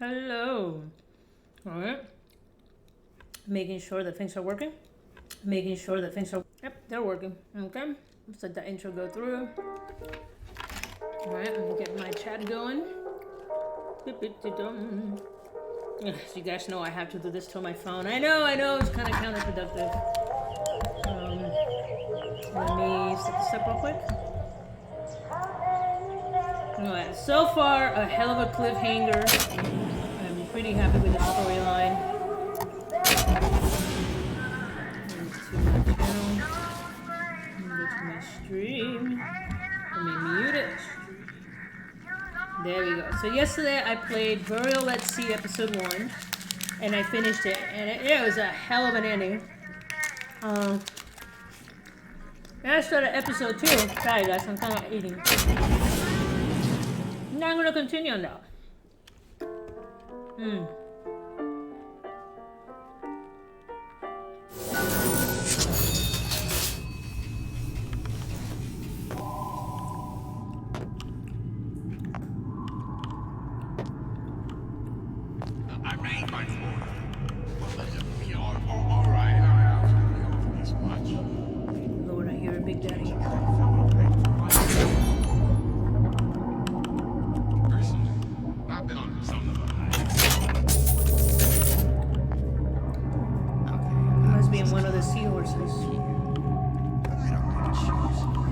Hello. Alright. Making sure that things are working. Making sure that things are... Yep, they're working. Okay. Let's let the intro go through. Alright, I'm gonna get my chat going. So you guys know I have to do this to my phone. I know, it's kind of counterproductive. Let me set this up real quick. Alright, so far, a hell of a cliffhanger. I'm pretty happy with the storyline. Go to my stream. Let me mute it. There we go. So yesterday I played Burial at Sea episode 1. And I finished it. And it was a hell of an ending. And I started episode 2. Sorry guys, I'm kind of eating. Now I'm going to continue on that. Lord, I hear a Big Daddy. Must be in one of the seahorses.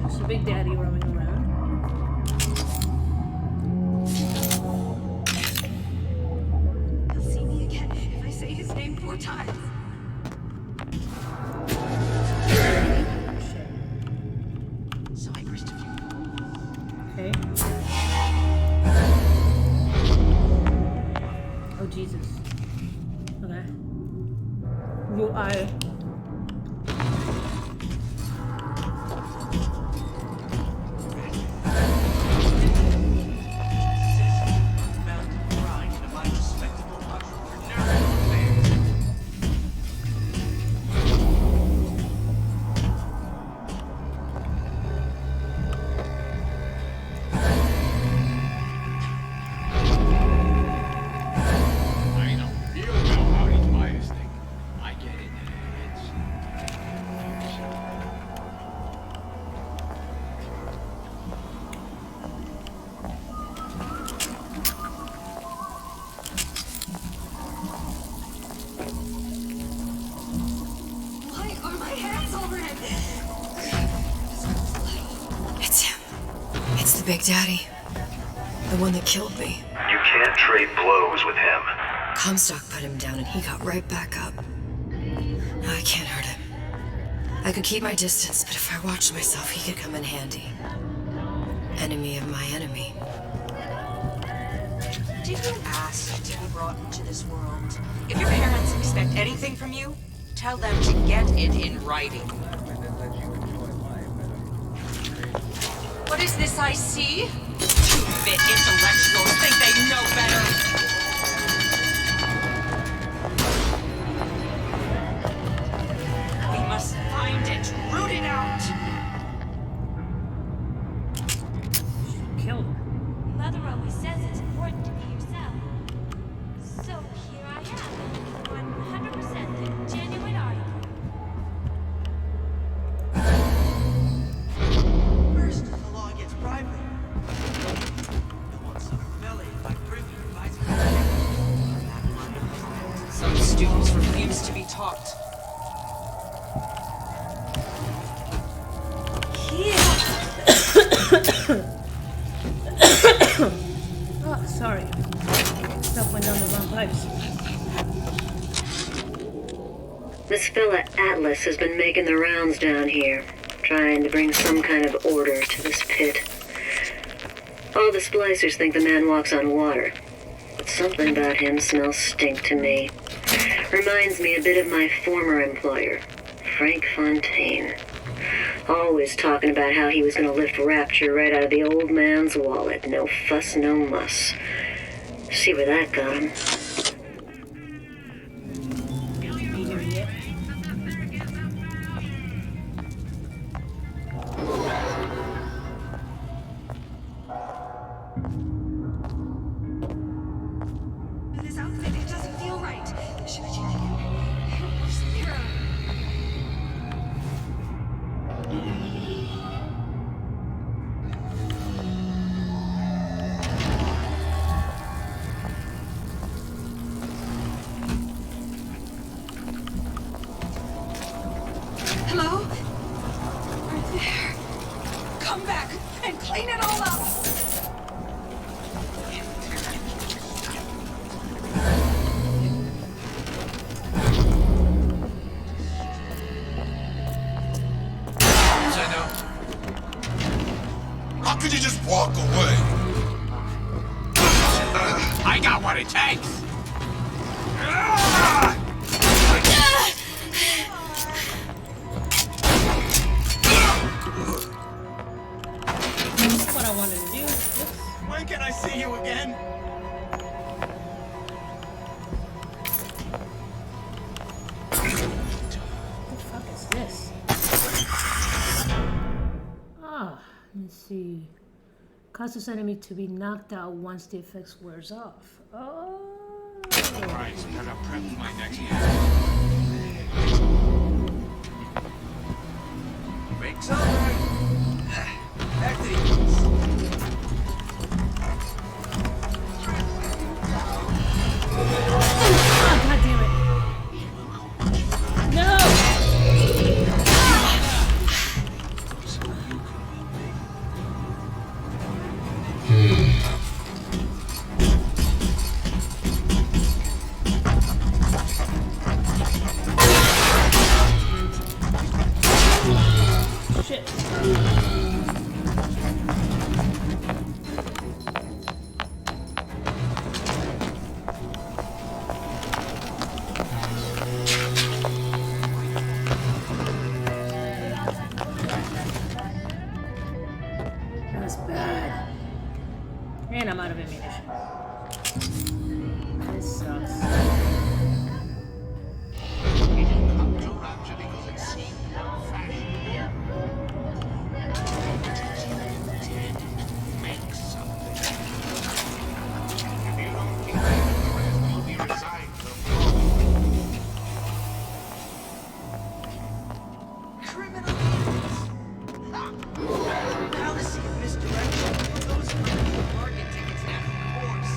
There's a Big Daddy roaming around. He'll see me again if I say his name 4 times. So I burst a few. Okay. Oh, Jesus. Okay. Will I... Why are my hands all red? It's him. It's the Big Daddy. The one that killed me. You can't trade blows with him. Comstock put him down and he got right back up. Now I can't hurt him. I could keep my distance, but if I watched myself, he could come in handy. Enemy of my enemy. Did you ask to be brought into this world? If your parents expect anything from you, tell them to get it in writing. What is this I see? Two-bit intellectuals think they know better. We must find it, root it out. Killed her. Mother always says it's important to be yourself. So here I am, 100% the genuine article. First, the law against bribery. No one's so belly like privy advisor. Some students refuse to be taught. Oh, sorry. Stuff went down the wrong pipes. This fella Atlas has been making the rounds down here, trying to bring some kind of order to this pit. All the splicers think the man walks on water, but something about him smells stink to me. Reminds me a bit of my former employer, Frank Fontaine. Always talking about how he was going to lift Rapture right out of the old man's wallet. No fuss, no muss. See where that got him. walk away. I got what it takes. That's what I wanted to do. Oops. When can I see you again? What the fuck is this? Ah, let's see. Causes enemy to be knocked out once the effects wears off. Oh. Right, gotta prep my next hit. Breaks over. Back to the Oh, God damn it. No! Shit. That's bad. And I'm out of ammunition. This sucks. Fallacy of misdirection. Those are market tickets now, of course.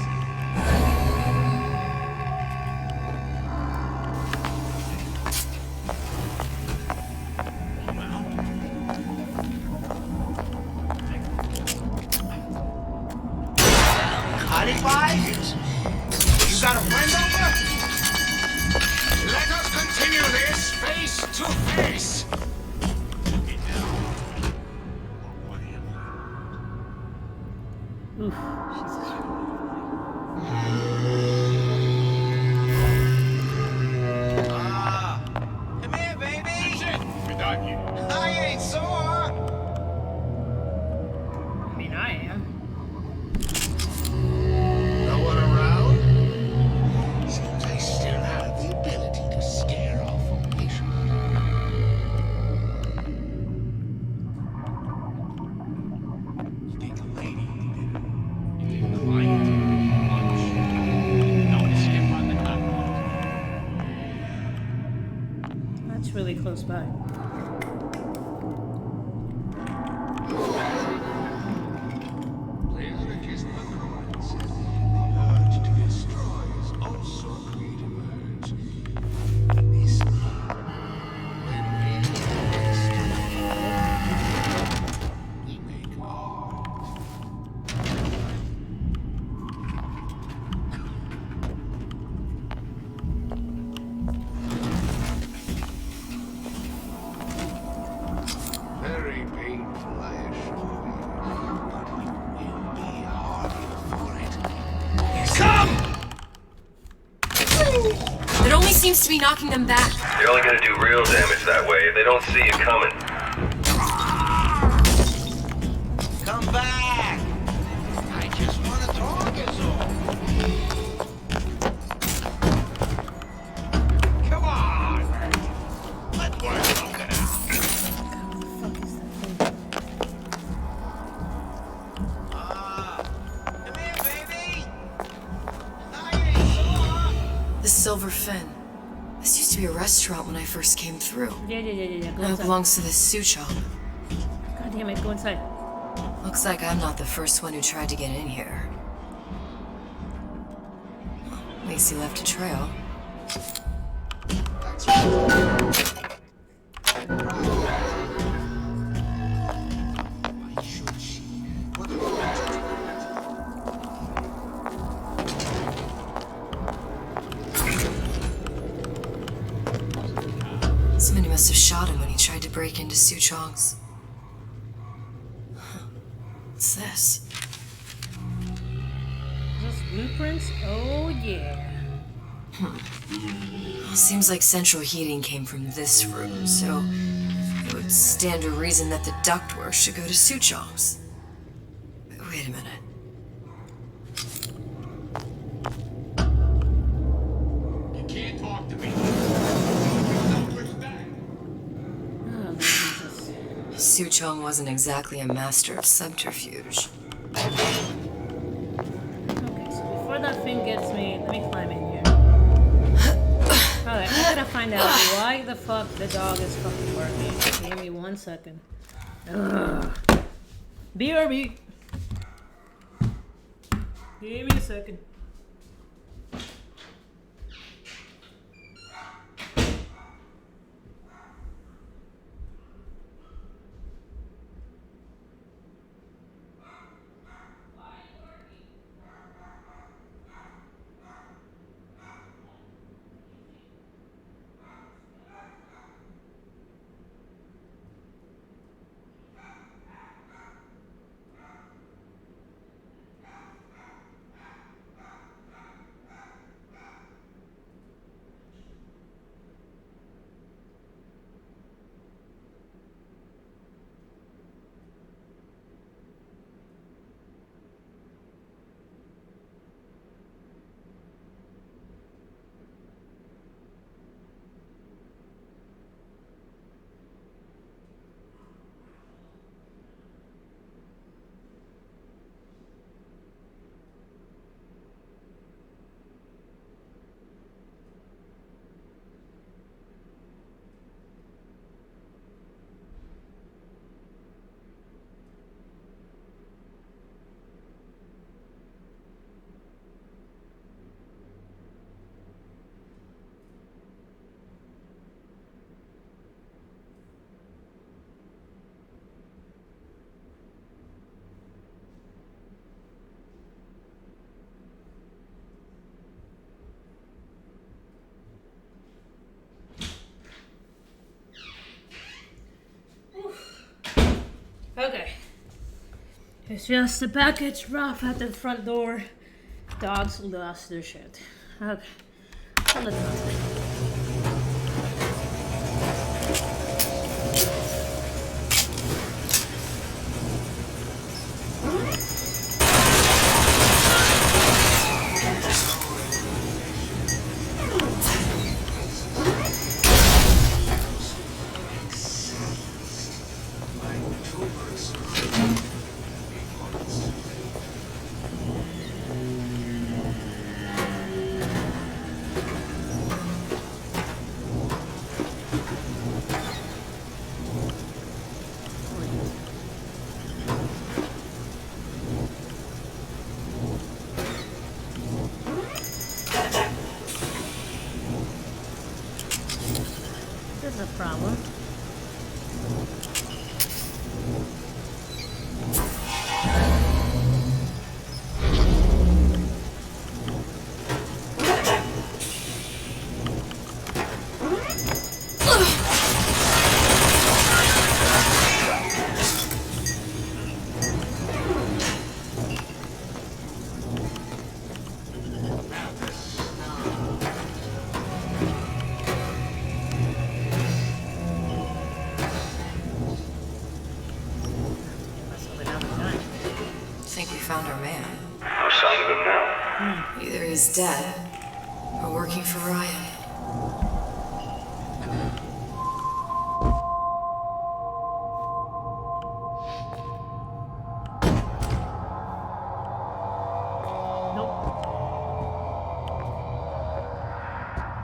Honey pie? You got a friend over? Let us continue this face to face. Oof. Jesus. Come here, baby. We're done here. I ain't sore. I mean, I am. No one around? Seems I still have the ability to scare off formation. You think a lady did it? You think the lion? Don't step on the cup. That's really close by. Plastic is another one. The urge to destroy is also a creative urge. This when we make art. Very painful, I assure you. But you will be harder for it. It only seems to be knocking them back. You're only gonna do real damage that way. They don't see you coming. Come back. I just want to talk, is all. Come on. Let's work something out. What the fuck is that thing? Come here, baby. I ain't sore. The Silver Fin. This used to be a restaurant when I first came through. Yeah. Go Now it inside. belongs to this Suchong. God damn it, go inside. Looks like I'm not the first one who tried to get in here. At least he left a trail. Somebody must have shot him when he tried to break into Suchong's. What's this? blueprints? Oh yeah. Seems like central heating came from this room, so it would stand to reason that the ductwork should go to Suchong's. Wait a minute. You can't talk to me. Oh, Jesus. Suchong wasn't exactly a master of subterfuge. Okay, so before that thing gets me, let me climb in here. Alright, I gotta find out why the fuck the dog is fucking working. Give me 1 second. Ugh. BRB. Give me a second. Okay. It's just a package rough at the front door. Dogs lost their shit. Okay. So let's go. There's a problem. Think we found our man. No sign of him now. Either he's dead or working for Ryan. Nope.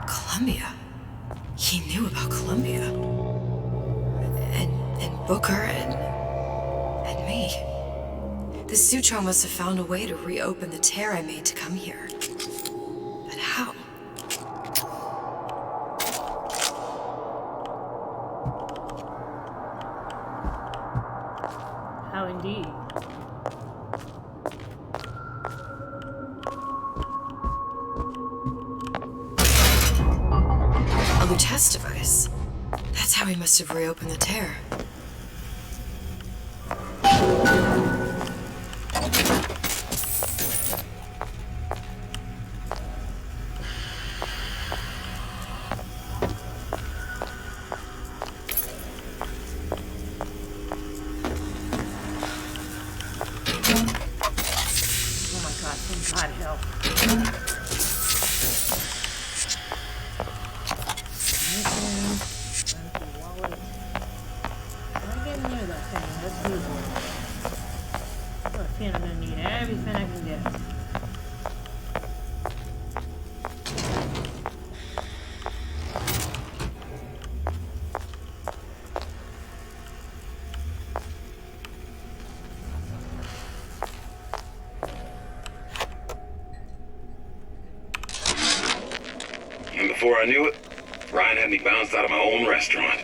Columbia. He knew about Columbia. And Booker and me. The Sutro must have found a way to reopen the tear I made to come here. But how? How indeed. A Lutece device. That's how he must have reopened the tear. And before I knew it, Ryan had me bounced out of my own restaurant.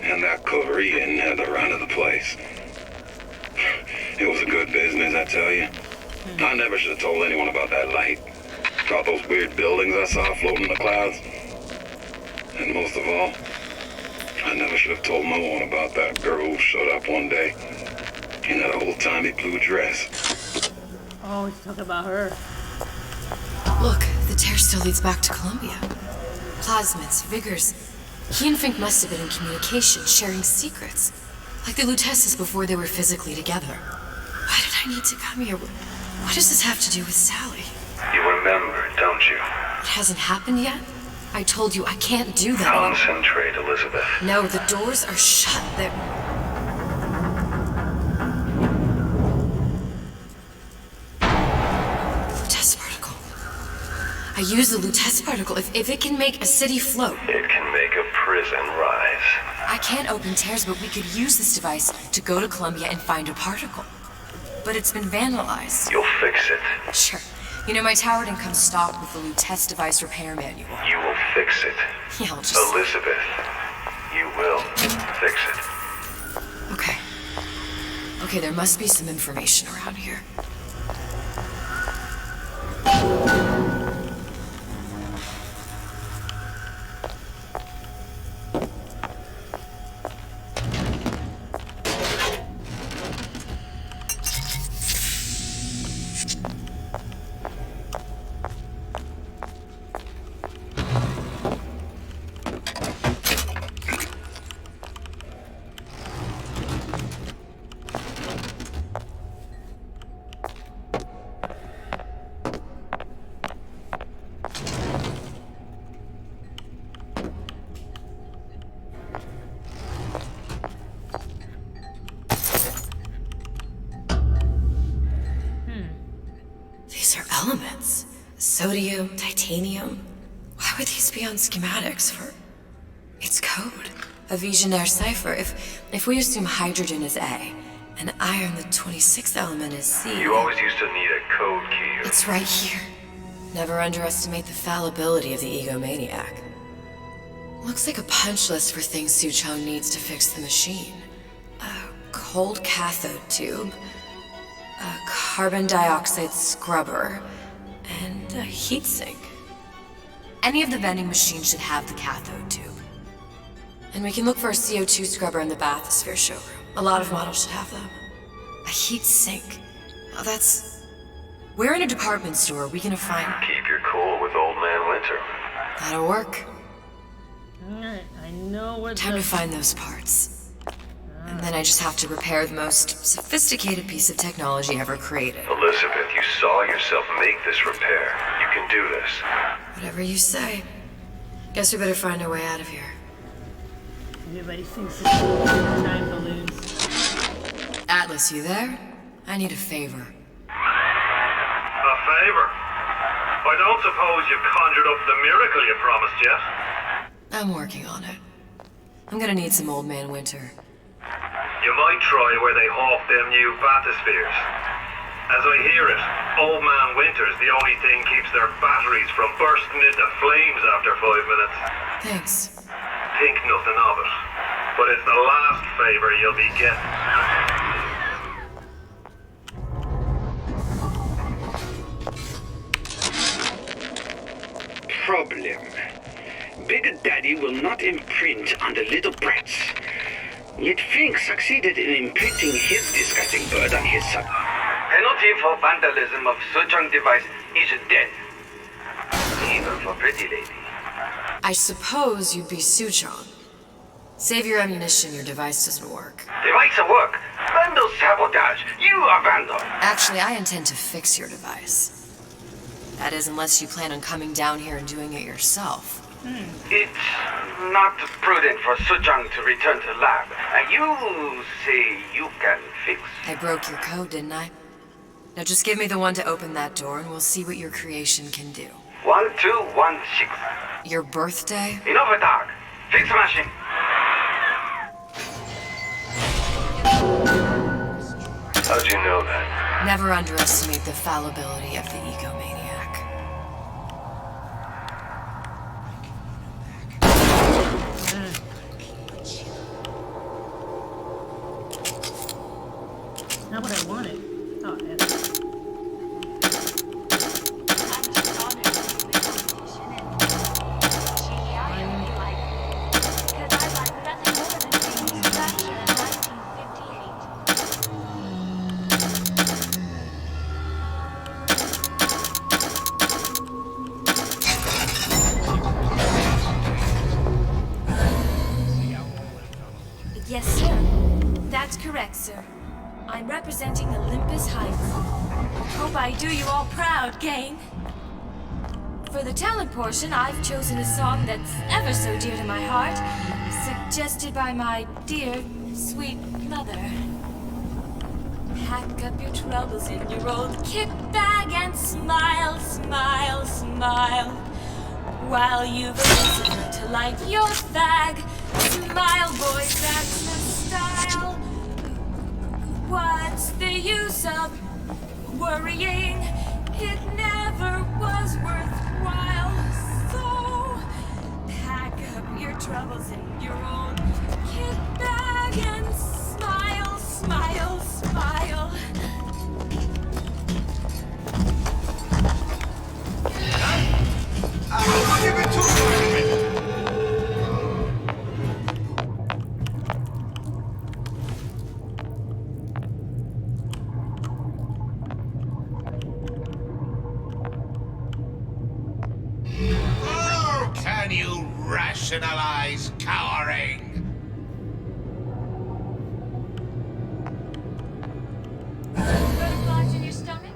And that Korean had the run of the place. It was a good business, I tell you. I never should have told anyone about that light. About those weird buildings I saw floating in the clouds. And most of all, I never should have told no one about that girl who showed up one day in that old-timey blue dress. Oh, he's talking about her. Look, the tear still leads back to Columbia. Plasmids, Vigors. He and Fink must have been in communication, sharing secrets. Like the Lutesses before they were physically together. Why did I need to come here? What does this have to do with Sally? You remember, don't you? It hasn't happened yet? I told you I can't do that. Concentrate, Elizabeth. No, the doors are shut. They're... Lutece particle. I use the Lutece particle. If it can make a city float. It can make a prison rise. I can't open tears, but we could use this device to go to Columbia and find a particle. But it's been vandalized. You'll fix it. Sure. You know, my tower didn't come stocked with the Lutece device repair manual. You will fix it. Yeah, I'll just... Elizabeth, you will fix it. Okay. Okay, there must be some information around here. These are elements. Sodium, titanium. Why would these be on schematics for... It's code. A Visionaire cipher. If we assume hydrogen is A, and iron, the 26th element, is C... You always used to need a code key. It's right here. Never underestimate the fallibility of the egomaniac. Looks like a punch list for things Suchong needs to fix the machine. A cold cathode tube, a carbon dioxide scrubber, and a heatsink. Any of the vending machines should have the cathode tube. And we can look for a CO2 scrubber in the bathysphere showroom. A lot of models should have them. A heatsink. Oh, that's... We're in a department store. We can find... Keep your cool with Old Man Winter. That'll work. Alright, I know what Time to find those parts. And then I just have to repair the most sophisticated piece of technology ever created. Elizabeth, you saw yourself make this repair. You can do this. Whatever you say. Guess we better find a way out of here. Everybody thinks it's time balloons. Atlas, you there? I need a favor. A favor? I don't suppose you've conjured up the miracle you promised yet? I'm working on it. I'm gonna need some Old Man Winter. You might try where they hawk them new bathyspheres. As I hear it, Old Man Winter's the only thing keeps their batteries from bursting into flames after 5 minutes. Thanks. Think nothing of it. But it's the last favor you'll be getting. Problem. Big Daddy will not imprint on the little brats. Yet Fink succeeded in imprinting his disgusting bird on his son. Penalty for vandalism of Suchong device is death. Even for pretty lady. I suppose you'd be Suchong. Save your ammunition, your device doesn't work. Device at work. Vandal sabotage. You are vandal. Actually, I intend to fix your device. That is, unless you plan on coming down here and doing it yourself. It's not prudent for Suchong to return to lab. And you say you can fix. I broke your code, didn't I? Now just give me the one to open that door and we'll see what your creation can do. 1216. Your birthday? Enough talk. Fix the machine. How'd you know that? Never underestimate the fallibility of the egomaniac. respect, sir. I'm representing Olympus Heights. Hope I do you all proud, gang. For the talent portion, I've chosen a song that's ever so dear to my heart, suggested by my dear, sweet mother. Pack up your troubles in your old kit bag and smile, smile, smile. While you've a listener to light your fag. Smile, boys, that's the style. What's the use of worrying? It never was worthwhile. So pack up your troubles in your old kit bag and smile, smile, smile. How can you rationalize cowering? Butterflies in your stomach?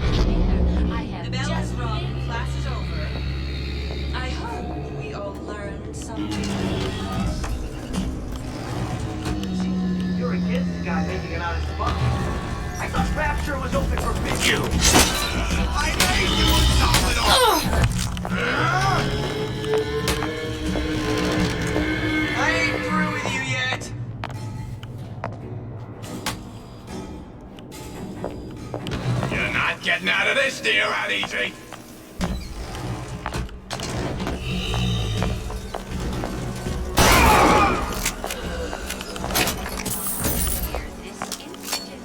Neither. I have The bell just has rung. been- Class is over. I hope we all learned something. You're against the guy making it out of his bunk. I thought Rapture was open for business. You! I made you stop it all! I ain't through with you yet. You're not getting out of this deal that easy! This instant.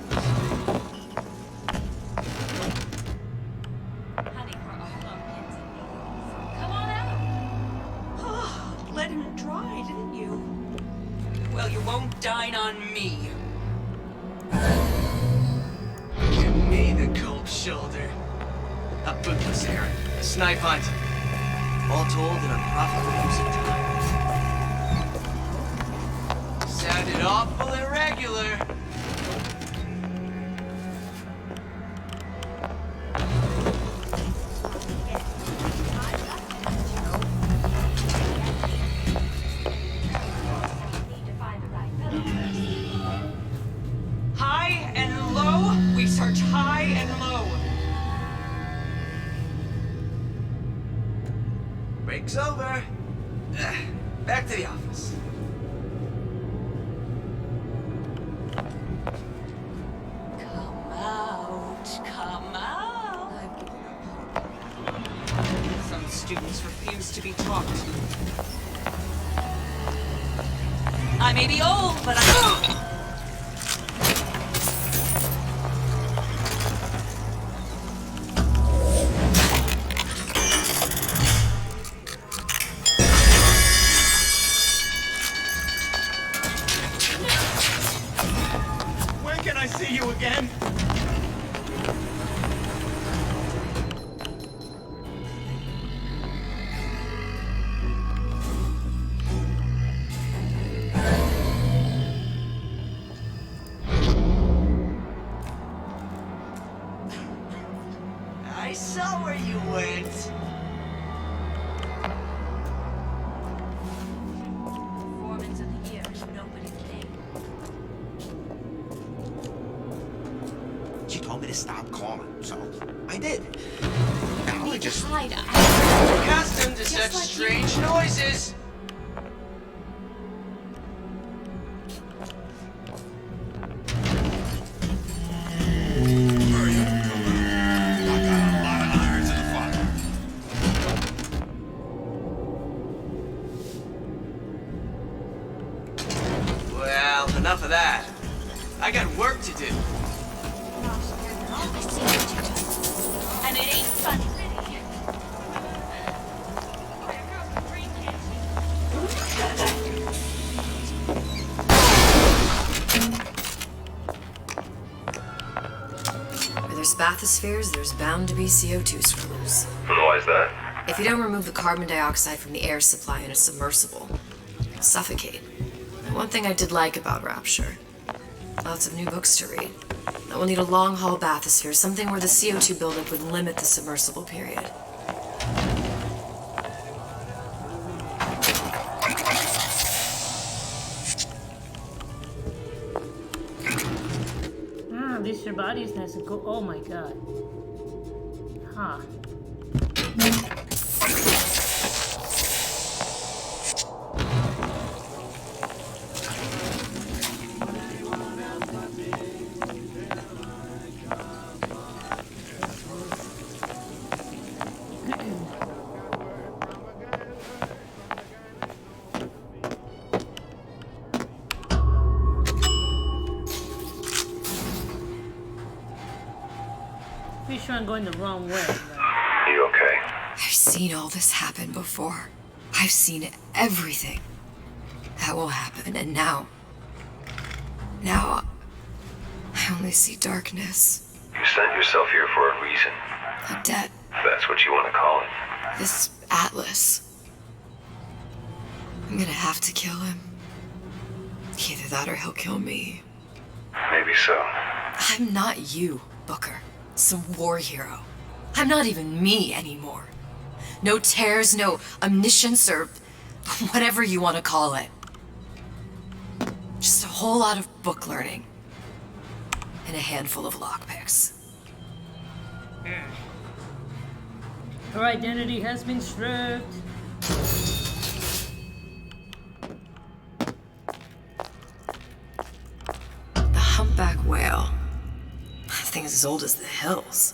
Honey, we're all on pins and needles. Come on out. Let him dry, didn't you? Well, you won't dine on me. Give me the cold shoulder. A bootless errand. A snipe hunt. All told in unprofitable use of time. Sounded awful irregular. Need to find the right fellow first. High and low, we search high and low. Break's over. Back to the office. Come out, come out. Some students refuse to be taught. I may be old, but I... When can I see you again? I saw where you went. Performance of the year. Nobody's king. She told me to stop calling, so I did. Now I just... Hide. Accustomed to Just such like strange noises. Hurry up, come on. I got a lot of irons in the fire. Well, enough of that. I got work to do. I see what you're doing. And it ain't funny. Where there's bathyspheres, there's bound to be CO2 scrubbers. Why is that? If you don't remove the carbon dioxide from the air supply in a submersible, you'll suffocate. And one thing I did like about Rapture, Lots of new books to read. I will need a long-haul bathysphere, something where the CO2 buildup would limit the submersible period. At least your body's nice and cool. Oh my god. Huh. Pretty sure I'm going the wrong way. You okay? I've seen all this happen before. I've seen everything that will happen, and now I only see darkness. You sent yourself here for a reason. A debt. If that's what you want to call it. This Atlas. I'm gonna have to kill him. Either that or he'll kill me. Maybe so. I'm not you, Booker. Some war hero. I'm not even me anymore. No tears, no omniscience, or whatever you want to call it. Just a whole lot of book learning. And a handful of lockpicks. Her identity has been stripped. The humpback whale. That thing is as old as the hills.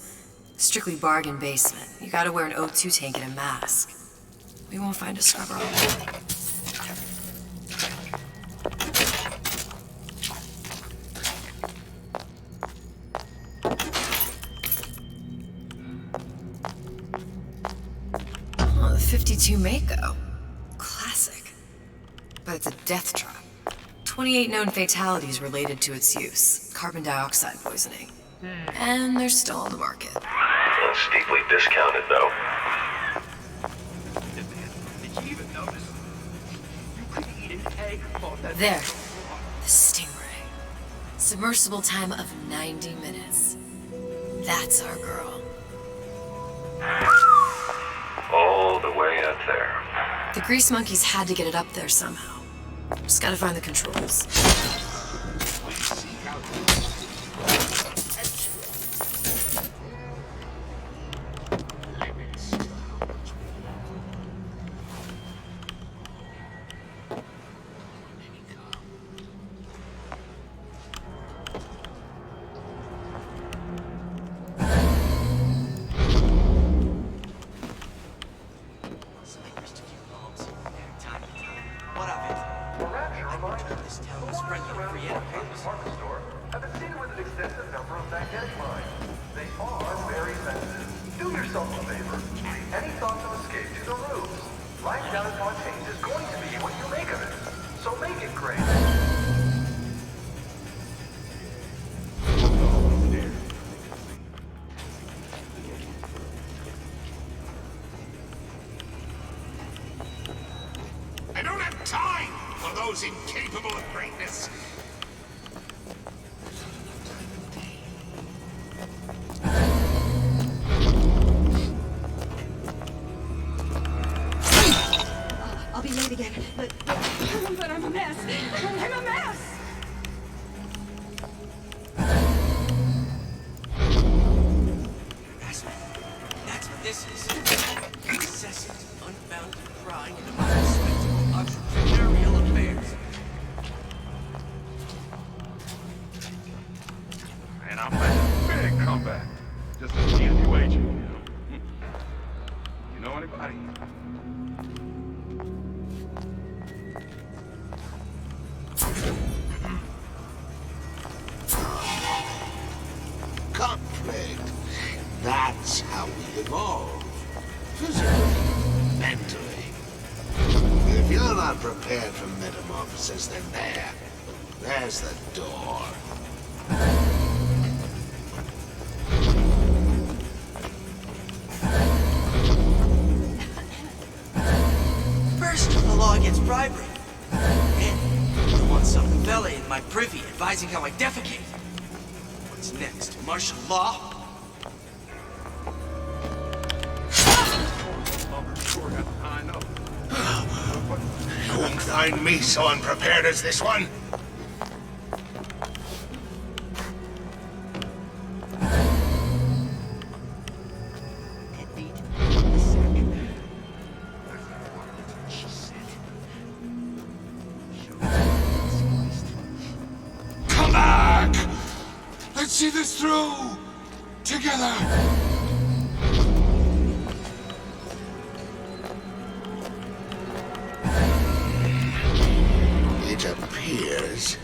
Strictly bargain basement. You gotta wear an O2 tank and a mask. We won't find a scrubber on board. Oh, the 52 Mako. Classic. But it's a death trap. 28 known fatalities related to its use. Carbon dioxide poisoning. And they're still on the market. That's steeply discounted, though. Did you even notice? You could eat an egg for that. There. The Stingray. Submersible time of 90 minutes. That's our girl. All the way up there. The grease monkeys had to get it up there somehow. Just gotta find the controls. What of it? This town is friendly to free enterprise. Have been seated with an extensive number of magnetic lines. They are very sensitive. Do yourself a favor. Any thoughts of escape to the roofs? Life down in Fontaine is going to be what you make of it. So make it great. I don't have time for those incapable of greatness. I'll be late again, but I'm a mess. I'm a mess. That's what this is. Incessant, unbounded prying into my respectable entrepreneurial affairs. And I'm planning a big comeback. Just a easy wager, you know. You know anybody? Conflict. That's how we evolve. Physically, mentally. If you're not prepared for metamorphosis, then there's the door. First, the law against bribery. Then, the ones want some fella in my privy advising how I defecate. What's next? Martial law? You won't find me so unprepared as this one. Come back! Let's see this through! Together! It appears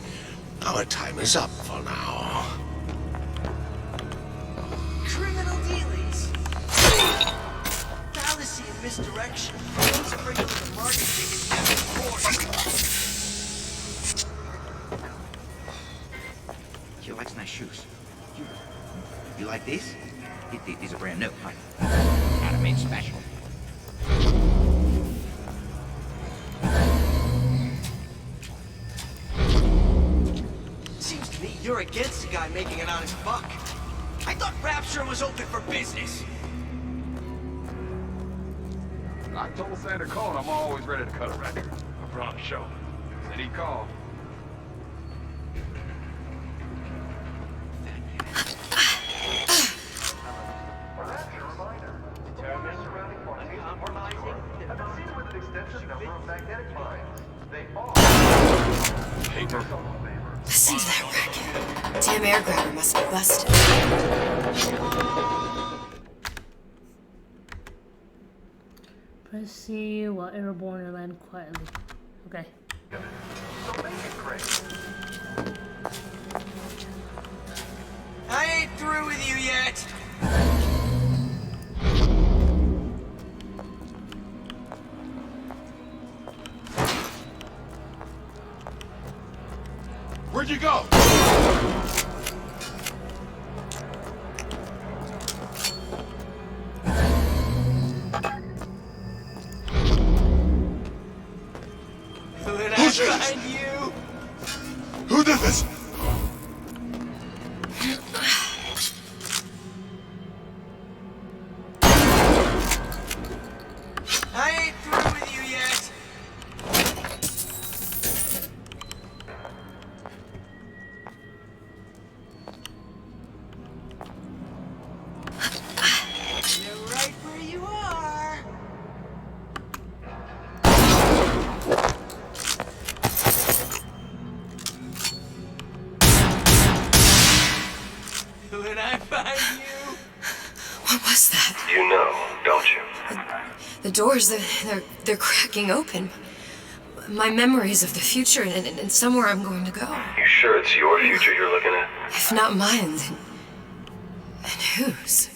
our time is up for now. Criminal dealings. Fallacy and misdirection. Those afraid of the market taking every course. She likes nice shoes. You like these? These are brand new. Made special. Seems to me you're against a guy making an honest buck. I thought Rapture was open for business. I told Santa Cone I'm always ready to cut a record. I brought a show. Said he'd call. Listen to that racket. Damn air grabber must be busted. Press C while airborne and land quietly. Okay. I ain't through with you yet. Where'd you go? When I find you. Who did this? I ain't through with you yet. You're right where you are. When I find you. What was that? You know, don't you? The doors, they're cracking open. My memories of the future and somewhere I'm going to go. You sure it's your future you're looking at? If not mine, then whose?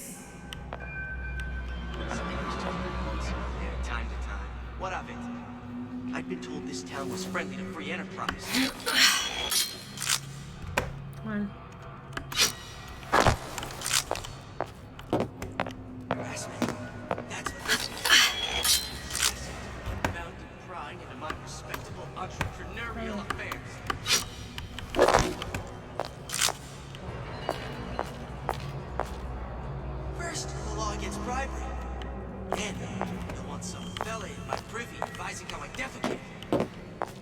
Time to time. What of it? I'd been told this town was friendly to free enterprise. Come on. Harassment. That's what this is. Bound to prying into my respectable entrepreneurial affairs. First, the law against bribery. Then, they want some fella in my privy advising how I defecate.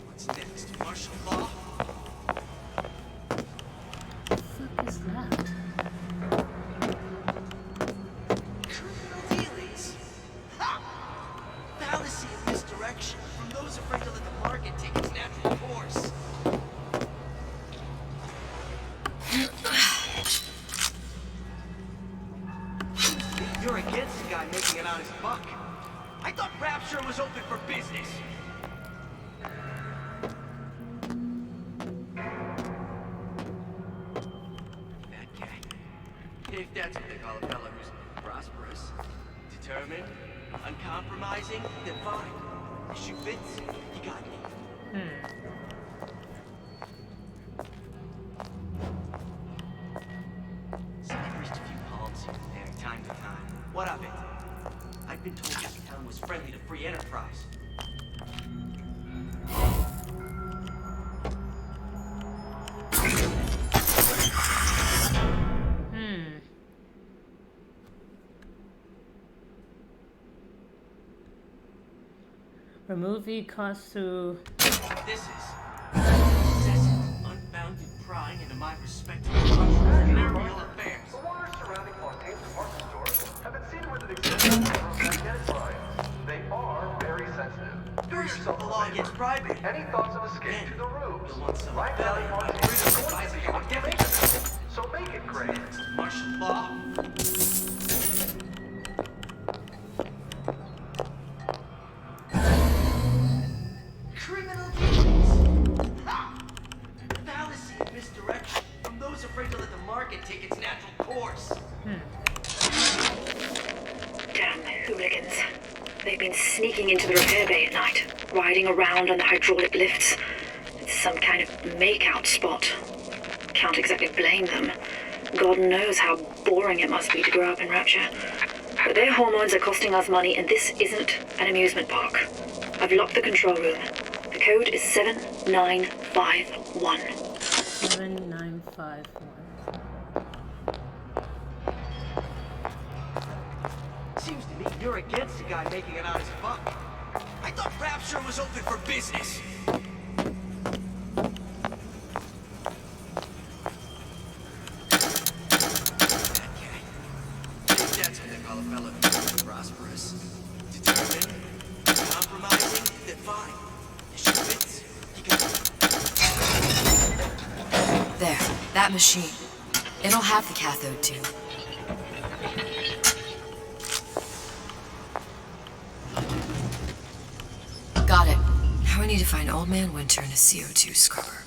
What's next? Martial law? What the fuck is that? Criminal dealings? Ha! Fallacy and misdirection from those afraid to let the market take its natural course. You're against a guy making an honest buck. I thought Rapture was open for business. That guy. If that's what they call a fella who's prosperous, determined, uncompromising, then fine. The shoe fits, you got me. So I reached a few palms here and there, time to time. What of it? I'd been told this town was friendly to free enterprise. Remove the cost through. This is incessant, unbounded prying into my respectable entrepreneurial affairs. The waters surrounding Fontaine's department store have been seen with an extensive number of magnetic lines. They are very sensitive. Do First, yourself the a law favor. gets private. Any thoughts of escape to the rooms? You'll want some Right now, Fontaine is going to be your information. So make it great. Martial law. Criminal dealings. Ha! Fallacy and misdirection from those afraid to let the market take its natural course. Damn hooligans. They've been sneaking into the repair bay at night, riding around on the hydraulic lifts. It's some kind of makeout spot. Can't exactly blame them. God knows how boring it must be to grow up in Rapture. But their hormones are costing us money, and this isn't an amusement park. I've locked the control room. The code is 7951. 7951. Seems to me you're against the guy making it out as fuck. I thought Rapture was open for business. That's what they call a fellow who's prosperous. Determined, compromising, then fine. If she fits, he can... There, that machine. It'll have the cathode too. Got it. Now I need to find Old Man Winter and a CO2 scrubber.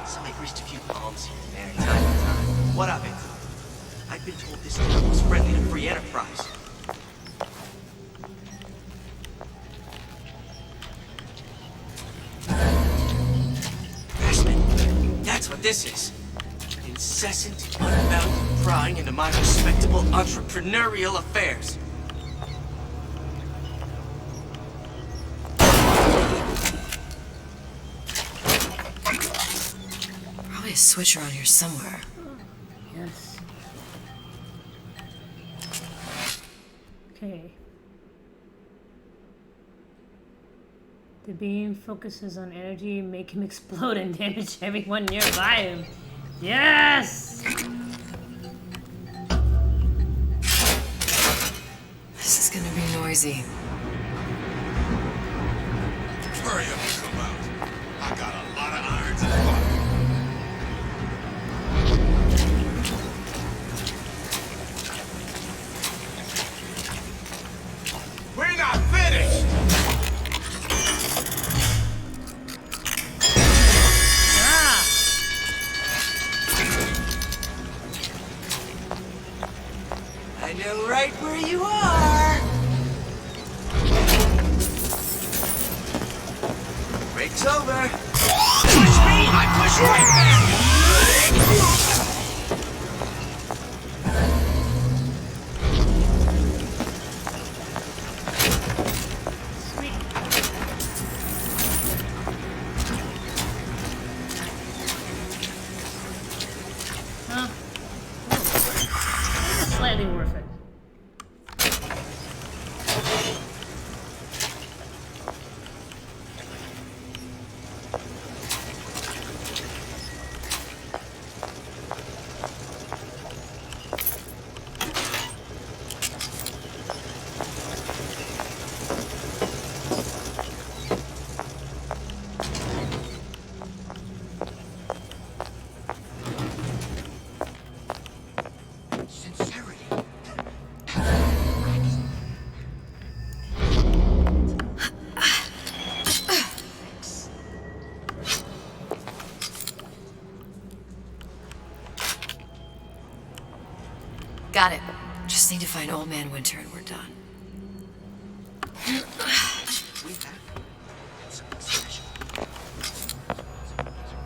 Somebody greased a few palms here and there, time to time. What of it? I've been told this town was friendly to free enterprise. Harassment. That's what this is. Incessant, unbounded prying into my respectable entrepreneurial affairs. Probably a switch around here somewhere. Yes. Okay. The beam focuses on energy, make him explode and damage everyone nearby him. Yes! This is gonna be noisy. Hurry up and come out. I got a lot of irons in the fire. We're not finished! Ah! I know right where you are. Break's over. Push me, I push right back. Huh? Slightly worth it. Got it. Just need to find Old Man Winter and we're done. We have something special.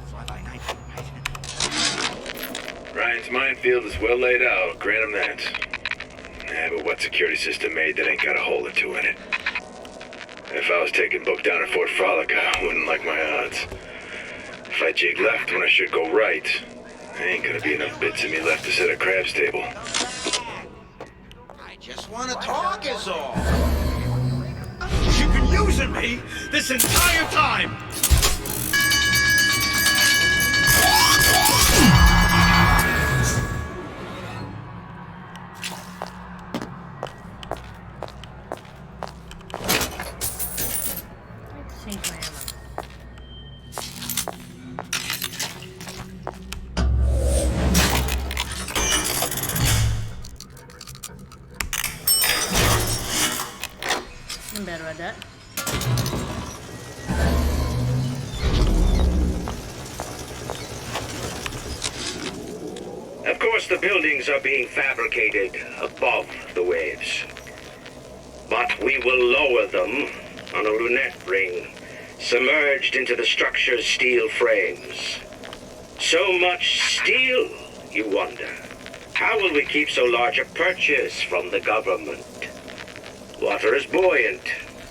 Fly by night, right? Ryan's minefield is well laid out, grant him that. But what security system made that ain't got a hole or two in it? If I was taking book down at Fort Frolic, I wouldn't like my odds. If I jig left when I should go right, there ain't gonna be enough bits of me left to set a crab's table. I just want to talk is all. You can use abandoned me this entire time! Change my ammo. I'm better at that. Of course, the buildings are being fabricated above the waves. But we will lower them on a lunette ring, submerged into the structure's steel frames. So much steel, you wonder. How will we keep so large a purchase from the government? Water is buoyant.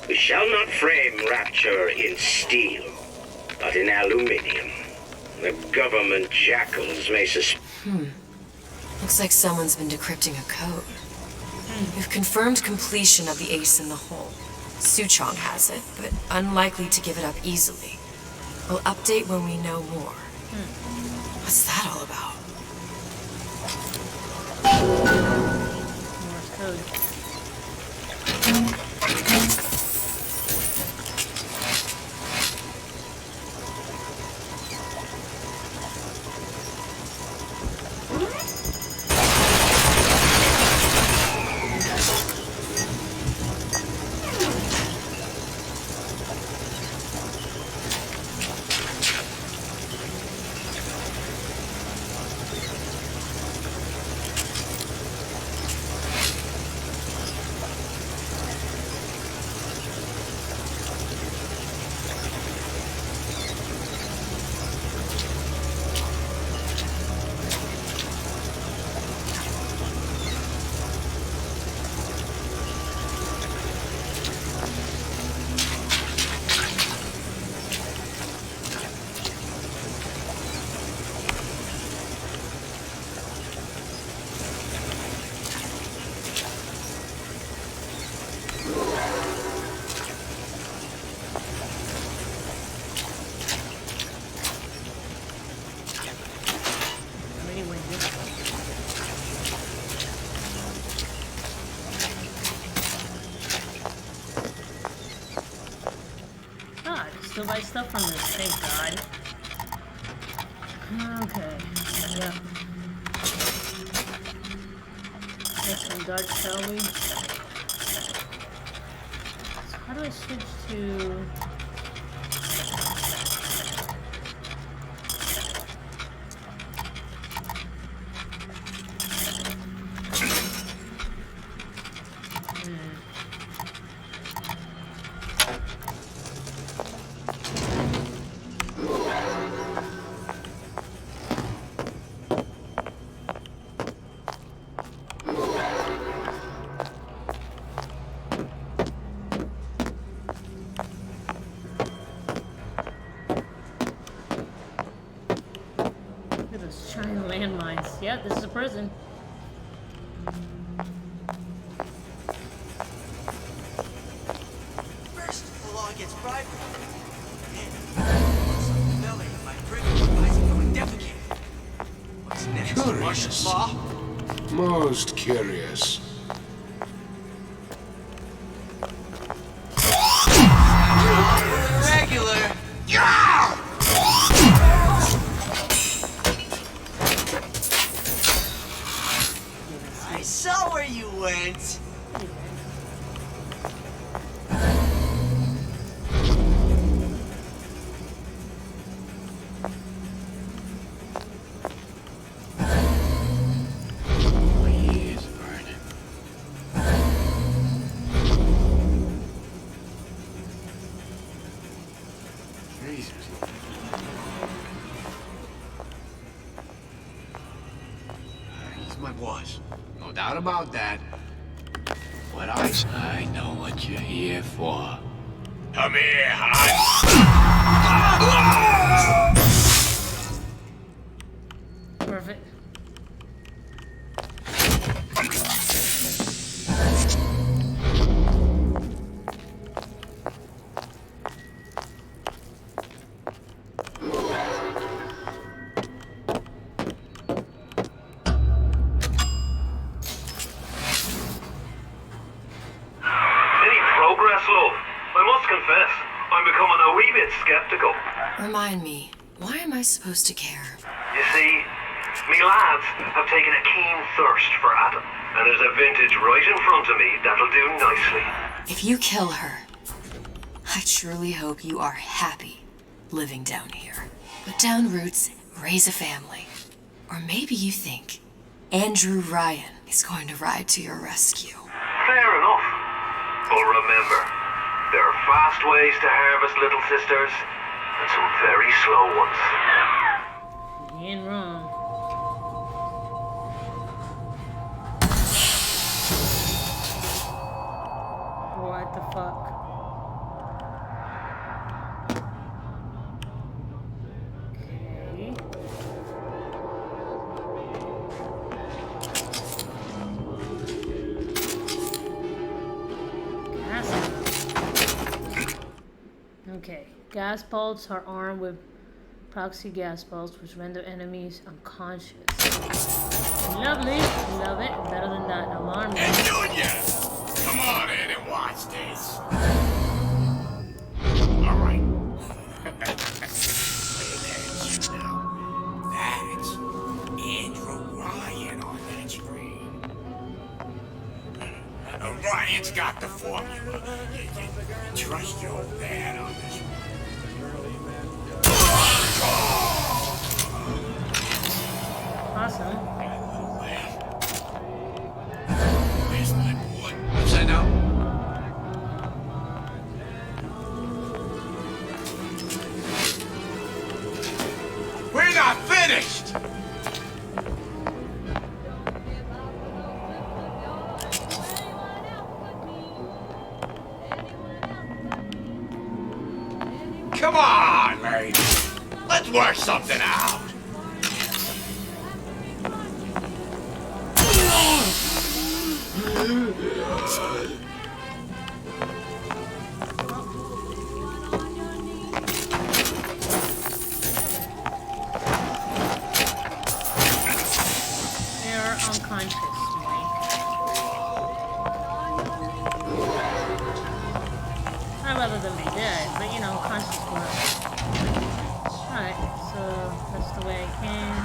We shall not frame Rapture in steel, but in aluminium. The government jackals may suspect. Looks like someone's been decrypting a code. We've confirmed completion of the ace in the hole. Suchong has it, but unlikely to give it up easily. We'll update when we know more. What's that all about? Morse code. Still buy stuff from this, thank God. Okay, yeah. Get some darts, shall we? So how do I switch to... landmines. Yeah, this is a prison. First, the law gets private. Then, some belly in my prison advising going defecate. What's next? Martial law? Most curious. Regular. I saw where you went. My ears are burning. Jesus. He's my boss. No doubt about that. What I know what you're here for. Come here, hon. Perfect. love. I must confess, I'm becoming a wee bit skeptical. Remind me, why am I supposed to care? You see, me lads have taken a keen thirst for Adam, and there's a vintage right in front of me that'll do nicely. If you kill her, I truly hope you are happy living down here. Put down roots, raise a family. Or maybe you think Andrew Ryan is going to ride to your rescue. Fair enough. But remember, there are fast ways to harvest little sisters, and some very slow ones. You ain't wrong. What the fuck? Okay. Okay, gas bolts are armed with proxy gas bolts which render enemies unconscious. Lovely, love it. Better than that alarm. Hey, Junior! Come on in and watch this. All right. That's Andrew Ryan on that screen. Ryan's got the formula. Trust your dad on this one. Awesome. Where's my boy? What's that now? We're not finished! Come on, lady. Let's work something out. They're unconscious, Mike. I'd rather than be dead, but you know, conscious enough. Alright, so that's the way I came.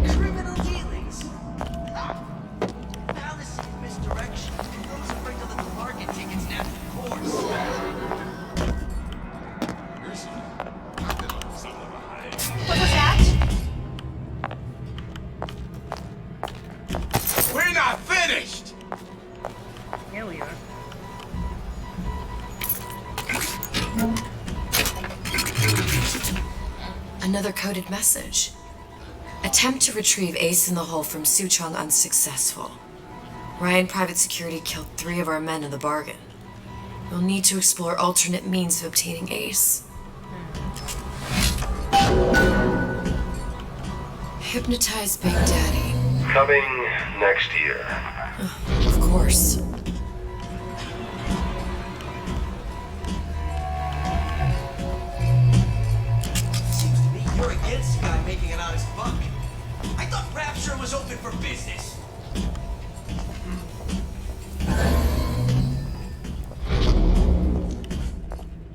Criminal dealings. Alice in misdirection. Those afraid to let the market take its natural course. What was that? We're not finished! Here we are. Another coded message. Attempt to retrieve Ace in the Hole from Suchong unsuccessful. Ryan Private Security killed 3 of our men in the bargain. We'll need to explore alternate means of obtaining Ace. Hypnotize Big Daddy. Coming next year. Of course. Seems to me you're against a guy making an honest buck. I thought Rapture was open for business.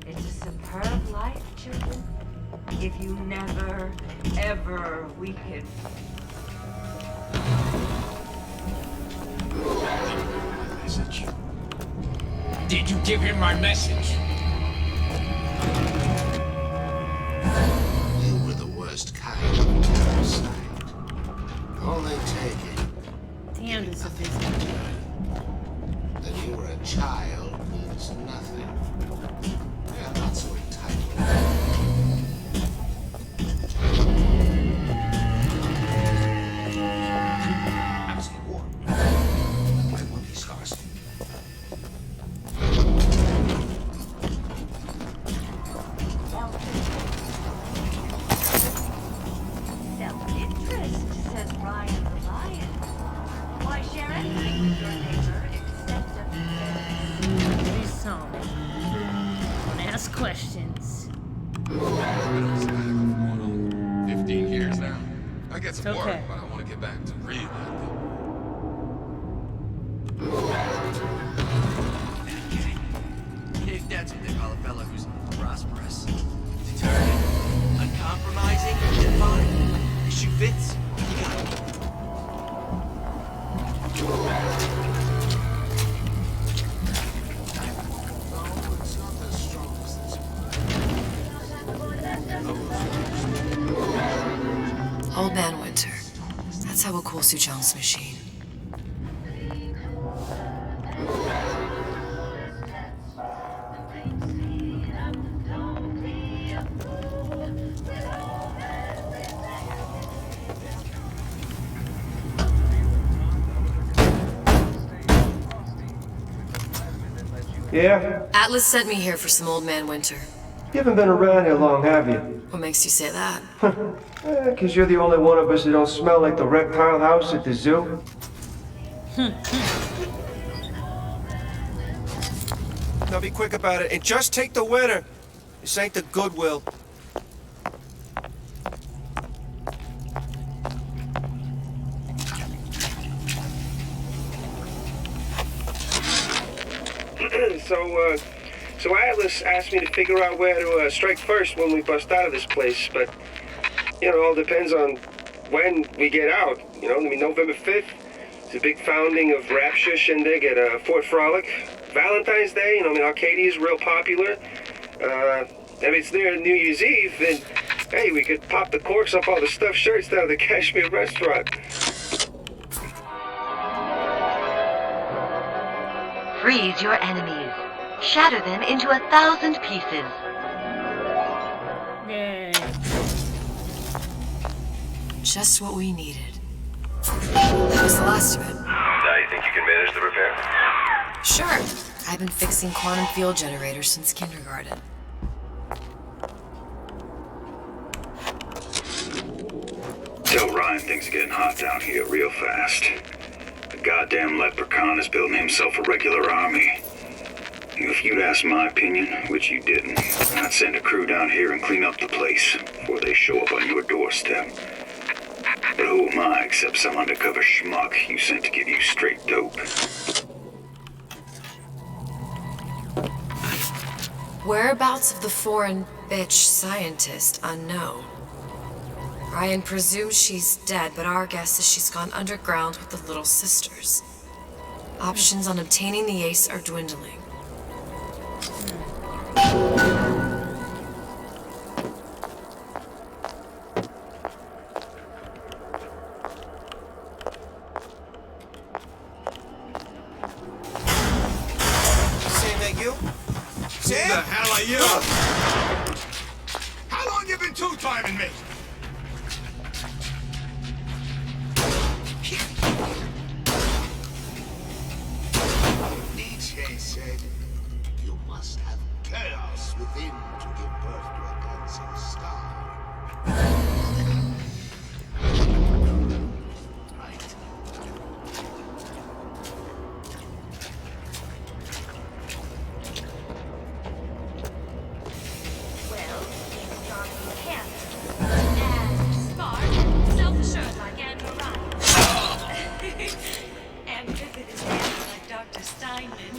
It's a superb life, children. If you never, ever weaken. Message. Did you give him my message? You were the worst kind of parasite. Only take it Damn, this is busy. that you were a child means nothing. You're not so entitled. I was in the war. I won these scars. interest, says Ryan the Lion. Why share anything with your neighbor except a face? Maybe some. Don't ask questions. 15 years now. I get some It's work, okay. but I want to get back to real acting. If that's what they call a fella who's prosperous, determined, uncompromising, and fine. The shoe fits, you got it. It's not as strong as this Old Man Winter. That's how we'll cool Suchong's machine. Yeah? Atlas sent me here for some Old Man Winter. You haven't been around here long, have you? What makes you say that? 'Cause you're the only one of us who don't smell like the reptile house at the zoo. Now be quick about it, and just take the winner. This ain't the Goodwill. So Atlas asked me to figure out where to strike first when we bust out of this place, but, it all depends on when we get out. November 5th, it's a big founding of Rapture Shindig at Fort Frolic. Valentine's Day, Arcadia's real popular. If it's near New Year's Eve, then, hey, we could pop the corks off all the stuffed shirts down at the Kashmir restaurant. Freeze your enemies. Shatter them into 1,000 pieces. Yay. Just what we needed. That was the last of it. Now you think you can manage the repair? Sure. I've been fixing quantum field generators since kindergarten. Tell Ryan things are getting hot down here real fast. The goddamn leprechaun is building himself a regular army. If you'd asked my opinion, which you didn't, I'd send a crew down here and clean up the place before they show up on your doorstep. But who am I except some undercover schmuck you sent to give you straight dope? Whereabouts of the foreign bitch scientist unknown. Ryan presumes she's dead, but our guess is she's gone underground with the Little Sisters. Options on obtaining the ace are dwindling. Sam, that you? Sam? Who the hell are you? How long you been two-timing me? Nietzsche said, you must have chaos within to give birth to a dancing star. Right. Well, he's strong as handsome, and smart, and self-assured like Andrew Ryan. And good with his hands like Dr. Steinman.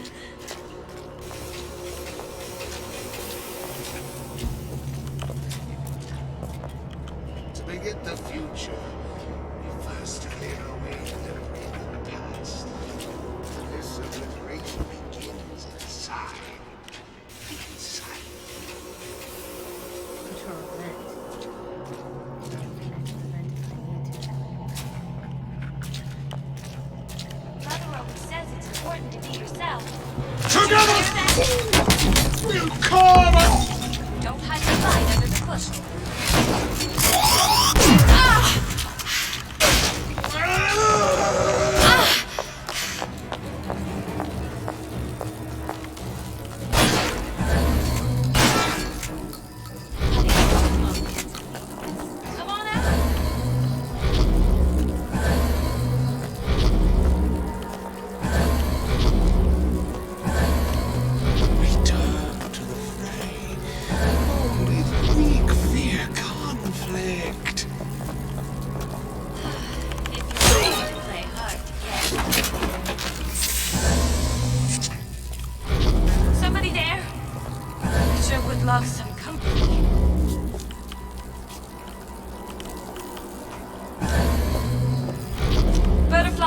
To begin the future, we first clear away the debris of the past. This obliteration begins inside. Inside. Control event. Mother always says it's important to be yourself. Together! You Come on! Don't hide your light under the cushion. Come on out.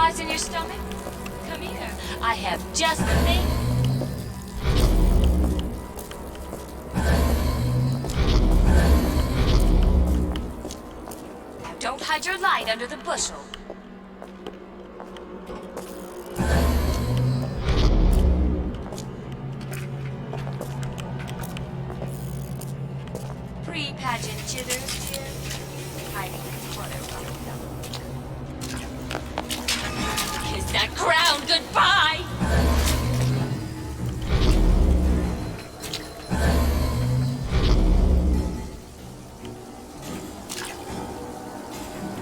butterflies in your stomach? Come here. I have just the thing. Now don't hide your light under the bushel. Pre-pageant jitters, dear. Hiding what kiss that crown goodbye!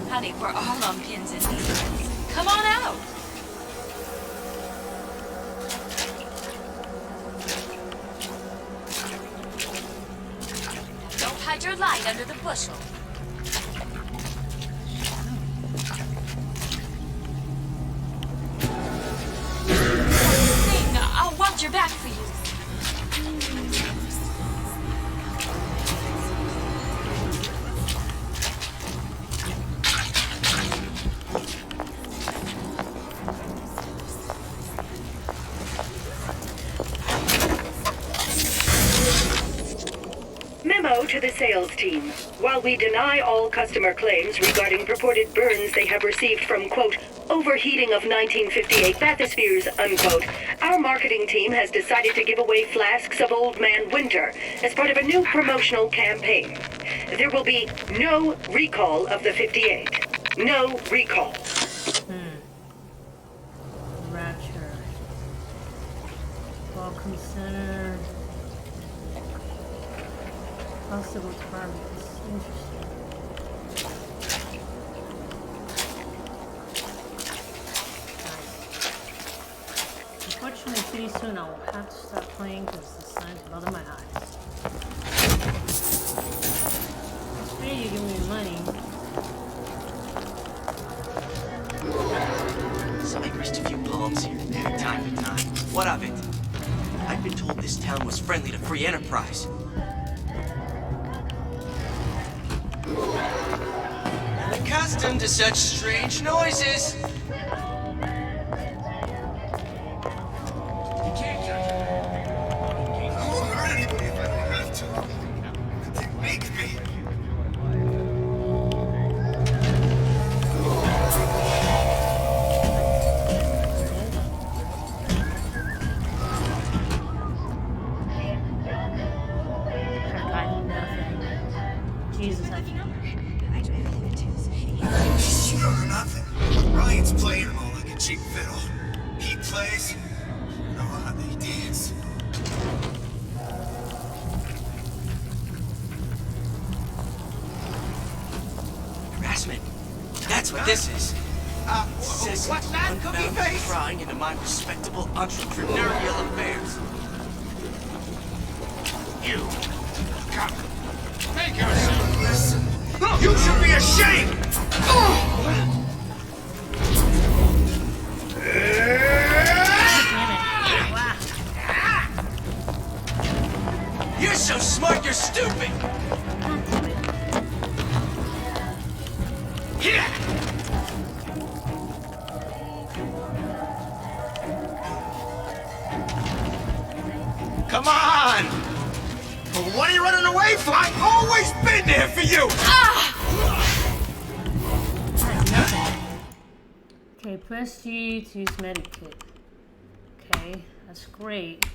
Honey, we're all on pins and needles. Come on out! Don't hide your light under the bushel. I'll watch your back for you. Memo to the sales team. While we deny all customer claims regarding purported burns they have received from, quote, overheating of 1958 bathyspheres, unquote, our marketing team has decided to give away flasks of Old Man Winter as part of a new promotional campaign. There will be no recall of the 58. No recall. Rapture. Welcome Center. Possible targets. Interesting. Unfortunately, pretty soon I will have to stop playing because the signs bother my eyes. It's great you give me money. Cypressed a few palms here and there, time to time. What of it? I've been told this town was friendly to free enterprise. Accustomed to such strange noises. Jesus, I can't. Sure, nothing. Ryan's playing him all like a cheap fiddle. He plays, they dance. Harassment. That's what this is. What's that, cookie face? Prying into my respectable entrepreneurial affairs. You. Come. Make yourself listen. You should be ashamed! You're so smart, you're stupid! Come on! What are you running away from? I've always been there for you! Okay, press G to use medikit. Okay, that's great.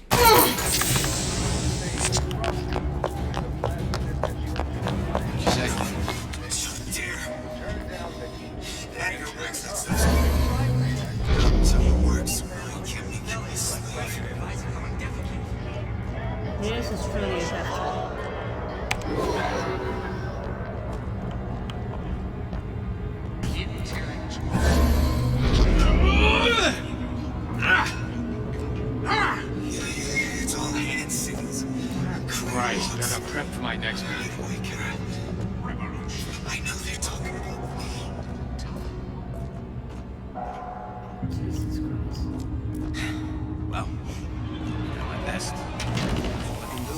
This is truly a death trap. It's all hand signals. Christ, better prep for my next meeting. I know they're talking about me. Jesus Christ. Well, I did my best. All I can do.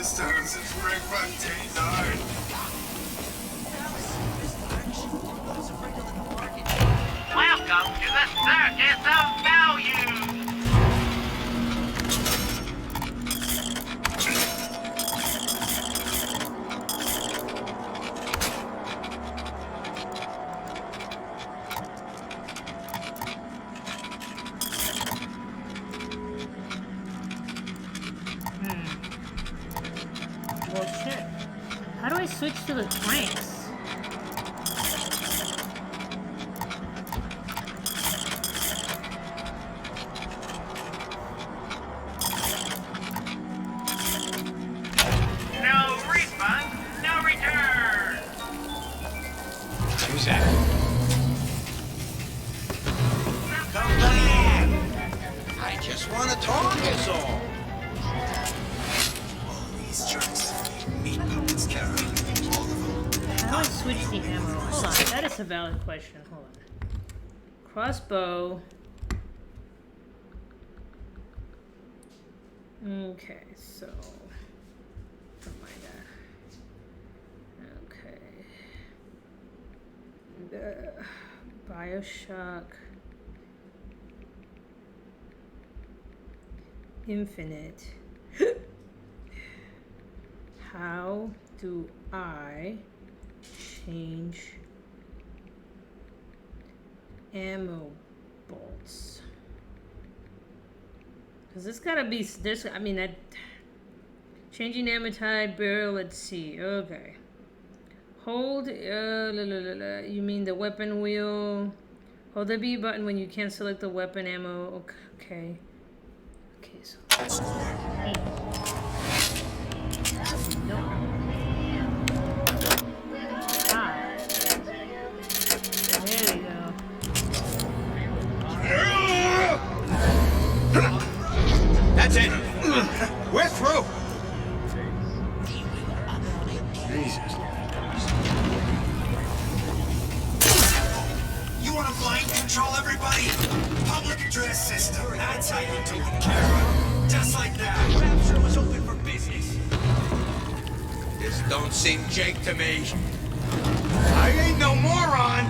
service is breakfast daytime. Welcome to the Circus of Value! Well, shit. How do I switch to the cranks? No refund, no return! Who's that? Come back! I just want to talk is all. These jerks. Meat puppets carry all of them. How do I switch the ammo? Hold on, that is a valid question. Hold on. Crossbow. Okay, so. Don't mind that. Okay. The BioShock Infinite. How do I change ammo bolts? Because this gotta be this. I mean, that changing ammo type barrel. Let's see. Okay. Hold. You mean the weapon wheel? Hold the B button when you can't select the weapon ammo. Okay. Okay. So. Nope. There we go. That's it. We're through. Jesus. You want to mind control everybody? Public address system. That's how you take it care of. Just like that. Rapture was open for business. This don't seem Jake to me. I ain't no moron.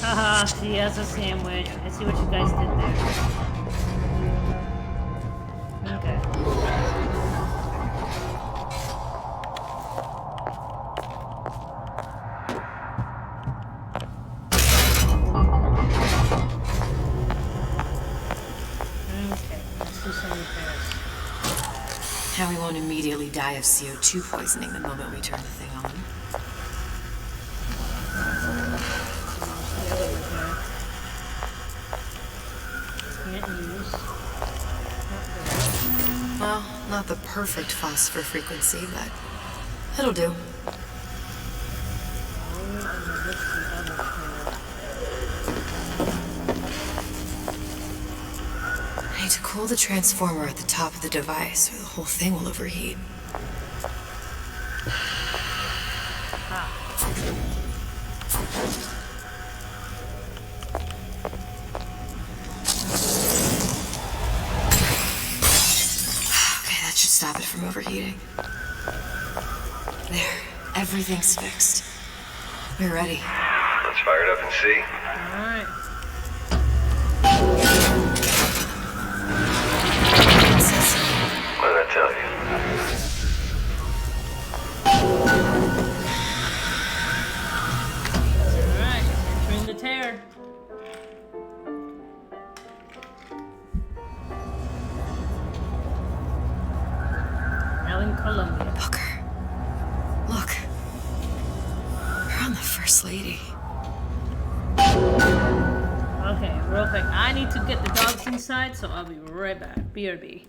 Haha, she has a sandwich. I see what you guys did there. Okay. Okay, let's do some repairs. Now we won't immediately die of CO2 poisoning the moment we turn the thing on. Well, not the perfect phosphor frequency, but it'll do. I need to cool the transformer at the top of the device, or the whole thing will overheat. Okay, that should stop it from overheating. There. Everything's fixed. We're ready. Let's fire it up and see. Alright. What did I tell you? Alright, entering the tear. Now in Colombia. Booker. Look. You're on the First Lady. Okay, real quick. I need to get the dogs inside, so I'll be right back. BRB.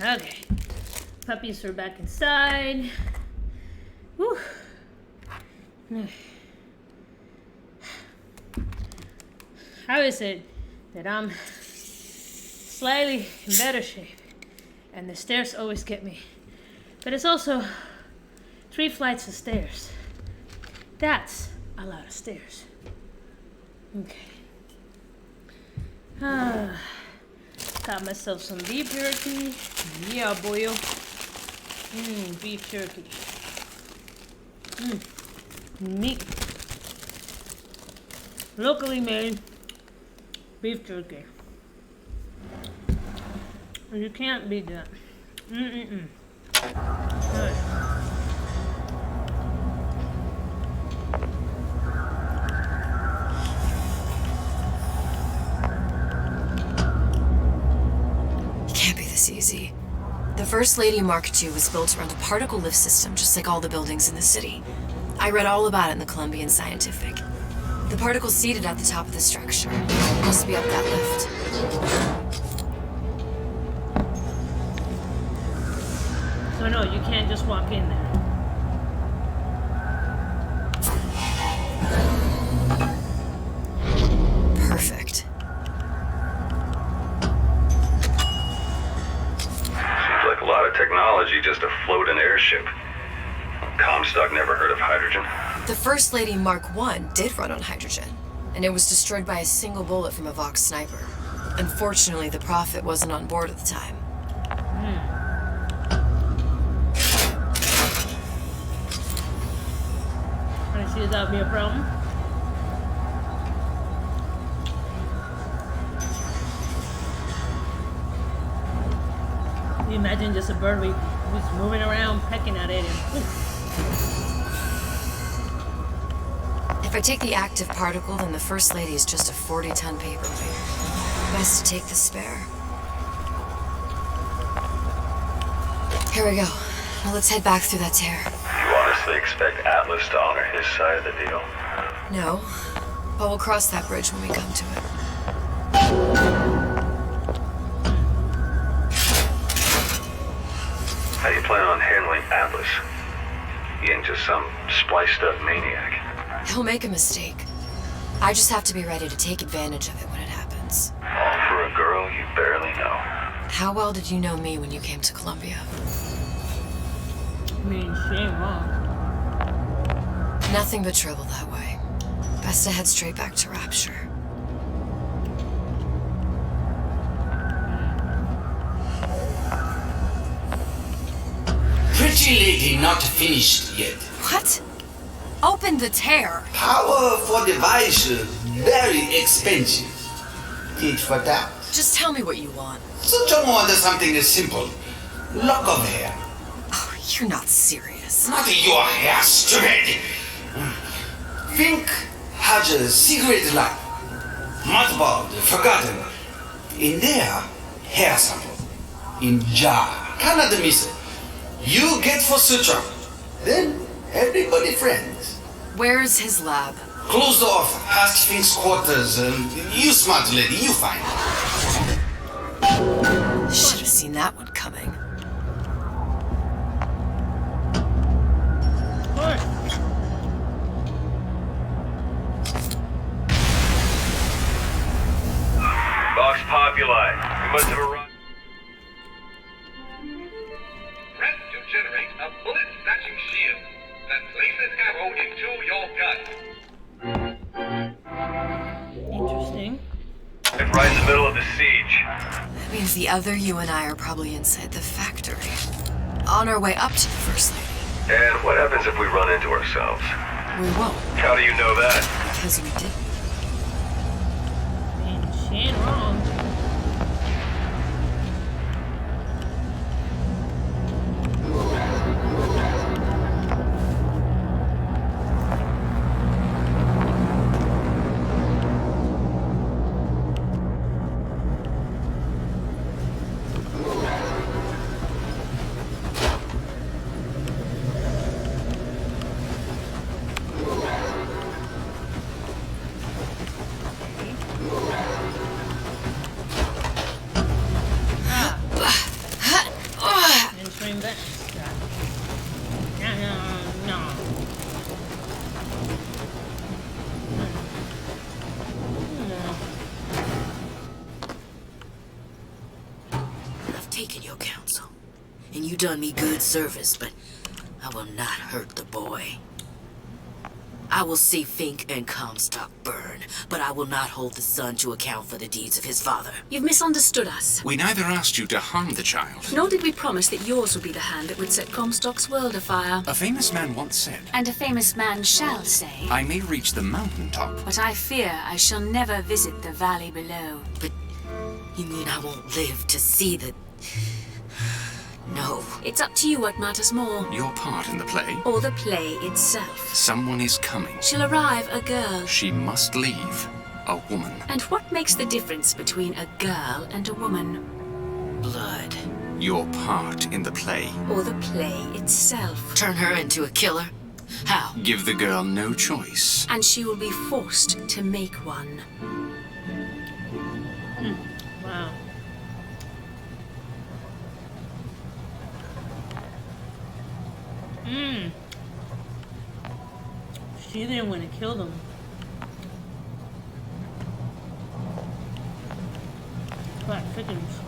Okay. Puppies are back inside. Whew. How is it that I'm slightly in better shape and the stairs always get me? But it's also 3 flights of stairs. That's a lot of stairs. Okay. Got myself some beef jerky. Yeah, boyo. Beef jerky. Meat. Locally made beef jerky. You can't beat that. Good. It can't be this easy. The First Lady Mark II was built around a particle lift system, just like all the buildings in the city. I read all about it in the Columbian Scientific. The particles seated at the top of the structure must be up that lift. So no, you can't just walk in there. Perfect. Seems like a lot of technology just to float an airship. Comstock never heard of hydrogen. The First Lady Mark I did run on hydrogen, and it was destroyed by a single bullet from a Vox sniper. Unfortunately, the Prophet wasn't on board at the time. I see that would be a problem. Can you imagine just a bird who's moving around, pecking at it, and If I take the active particle, then the First Lady is just a 40-ton paperweight. Best to take the spare. Here we go. Now let's head back through that tear. You honestly expect Atlas to honor his side of the deal? No, but we'll cross that bridge when we come to it. How do you plan on handling Atlas? He ain't just some spliced-up maniac. He'll make a mistake. I just have to be ready to take advantage of it when it happens. All for a girl you barely know. How well did you know me when you came to Columbia? I mean, she ain't wrong. Nothing but trouble that way. Best to head straight back to Rapture. Pretty lady not finished yet. What? Open the tear. Power for device very expensive. Tit for tat. Just tell me what you want. Such a want something simple. Lock of hair. Oh, you're not serious. Not your hair, stupid. Think has a secret life. Mothballed, forgotten. In there, hair sample. In jar. Cannot miss it. You get for suture. Then everybody friends. Where's his lab? Closed off, past Fink's quarters. You smart lady, you find. Should have seen that one coming. Vox Populi, we must have arrived. Press to generate a bullet-snatching shield that places arrow into your gun. Interesting. Right in the middle of the siege. That means the other you and I are probably inside the factory. On our way up to the First Lady. And what happens if we run into ourselves? We won't. How do you know that? Because we didn't. I mean, she ain't wrong. Entering back. No. I've taken your counsel, and you done me good service, but I will not hurt the boy. I will see Fink and Comstock burn, but I will not hold the son to account for the deeds of his father. You've misunderstood us. We neither asked you to harm the child. Nor did we promise that yours would be the hand that would set Comstock's world afire. A famous man once said, And a famous man shall say, I may reach the mountaintop. but I fear I shall never visit the valley below. But you mean I won't live to see the... No. It's up to you what matters more. Your part in the play? Or the play itself. Someone is coming. She'll arrive a girl. She must leave. A woman. And what makes the difference between a girl and a woman? Blood. Your part in the play. Or the play itself. Turn her into a killer? How? Give the girl no choice. And she will be forced to make one. Wow. She didn't want to kill them. Black chickens.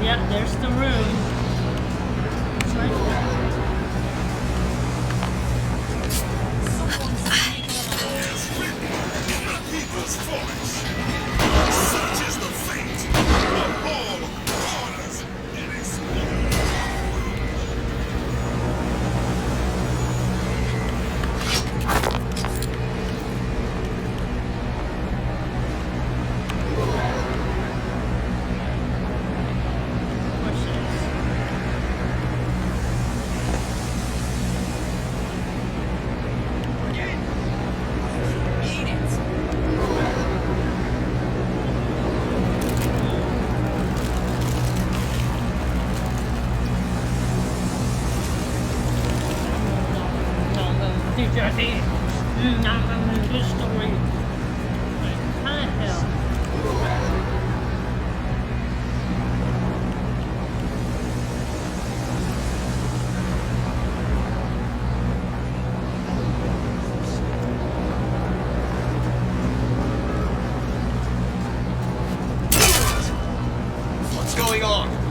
Yep, there's the room. It's right there. People's voice. Such is the fate of all corners in its Good story. How the hell? What's going on?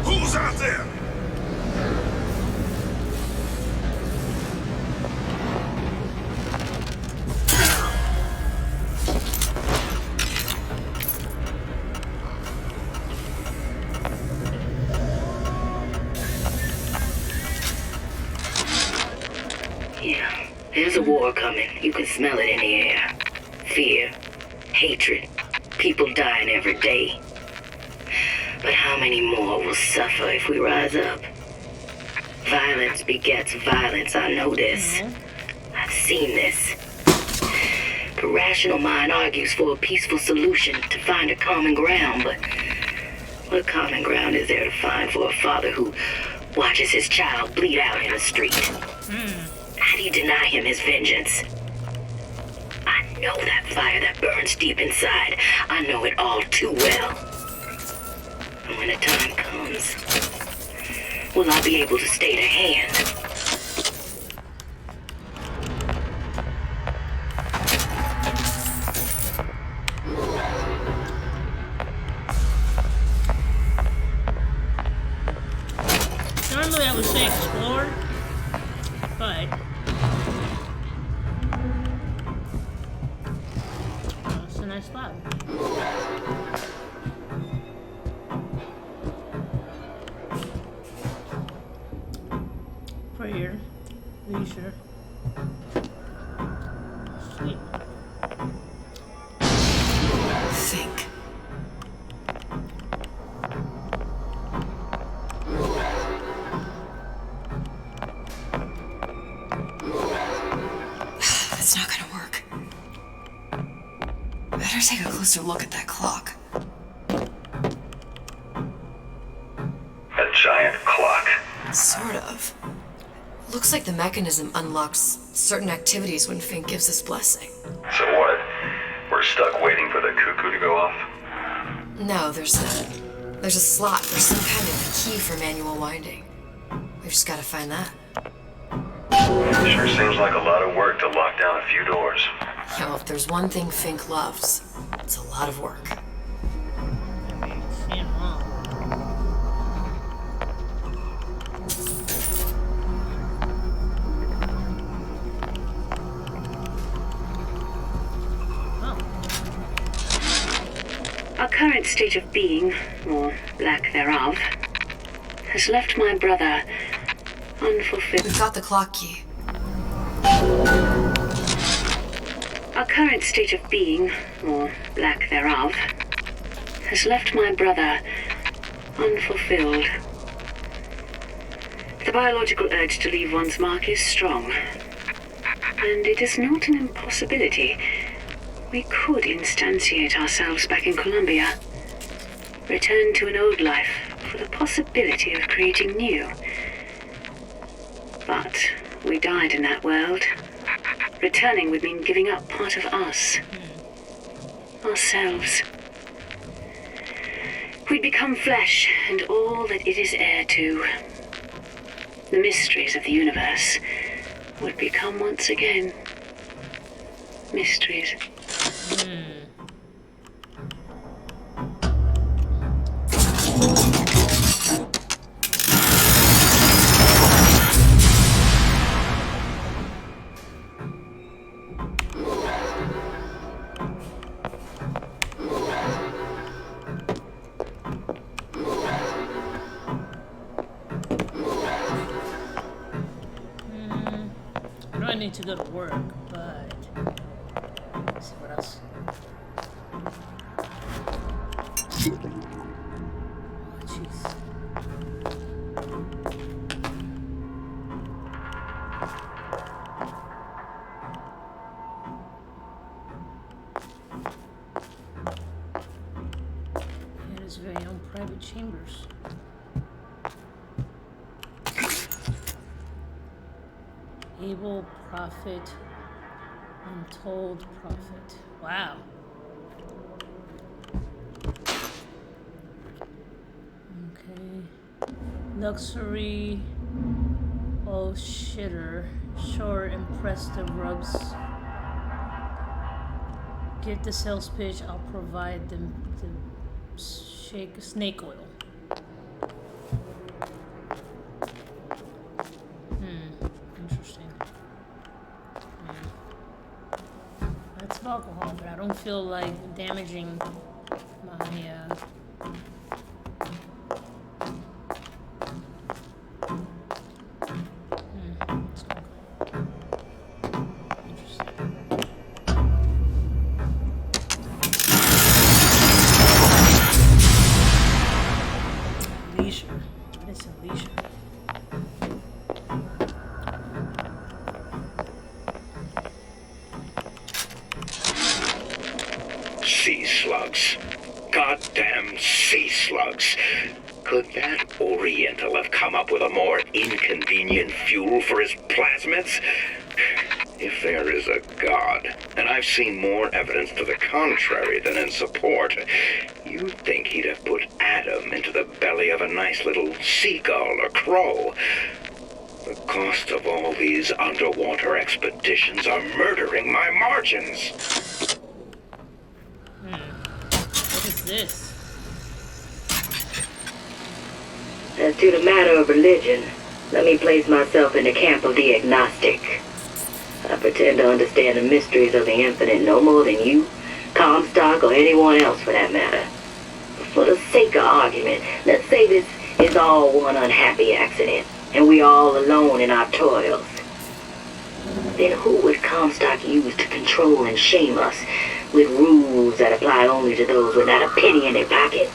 Who's out there? Yeah, there's a war coming. You can smell it in the air. Fear, hatred, people dying every day. But how many more will suffer if we rise up? Violence begets violence, I know this. I've seen this. The rational mind argues for a peaceful solution to find a common ground, but what common ground is there to find for a father who watches his child bleed out in the street? How do you deny him his vengeance? I know that fire that burns deep inside. I know it all too well. And when the time comes, will I be able to stay to hand? Normally I would say explore, but oh, it's a nice spot. Prayer, leisure. Sweet. Think. That's not gonna work. Better take a closer look at that clock. A giant clock. Sort of. Looks like the mechanism unlocks certain activities when Fink gives his blessing. So what? We're stuck waiting for the cuckoo to go off? No, there's a slot for some kind of key for manual winding. We've just gotta find that. Sure seems like a lot of work to lock down a few doors. Yeah, well, if there's one thing Fink loves, it's a lot of work. Our current state of being, or lack thereof, has left my brother unfulfilled. We've got the clock key. Our current state of being, or lack thereof, has left my brother unfulfilled. The biological urge to leave one's mark is strong, and it is not an impossibility. We could instantiate ourselves back in Columbia, return to an old life for the possibility of creating new. But we died in that world. Returning would mean giving up part of us. Ourselves. We'd become flesh and all that it is heir to. The mysteries of the universe would become once again mysteries. I know I need to go to work, but let's see what else. Oh, jeez. He had his very own private chambers. Able profit, untold profit. Wow. Okay. Luxury. Oh shitter. Sure, impressive rugs. Get the sales pitch. I'll provide them the snake oil. Interesting. That's alcohol, but I don't feel like damaging my let's go. Interesting. Leisure. What is a leisure? Sea slugs. Goddamn sea slugs. Could that Oriental have come up with a more inconvenient fuel for his plasmids? If there is a God, and I've seen more evidence to the contrary than in support, you'd think he'd have put Adam into the belly of a nice little seagull or crow. The cost of all these underwater expeditions are murdering my margins. What is this? As to the matter of religion, Let me place myself in the camp of the agnostic. I pretend to understand the mysteries of the infinite no more than you, Comstock, or anyone else for that matter. But for the sake of argument, let's say this is all one unhappy accident, and we are all alone in our toils. Then who would Comstock use to control and shame us with rules that apply only to those without a penny in their pocket?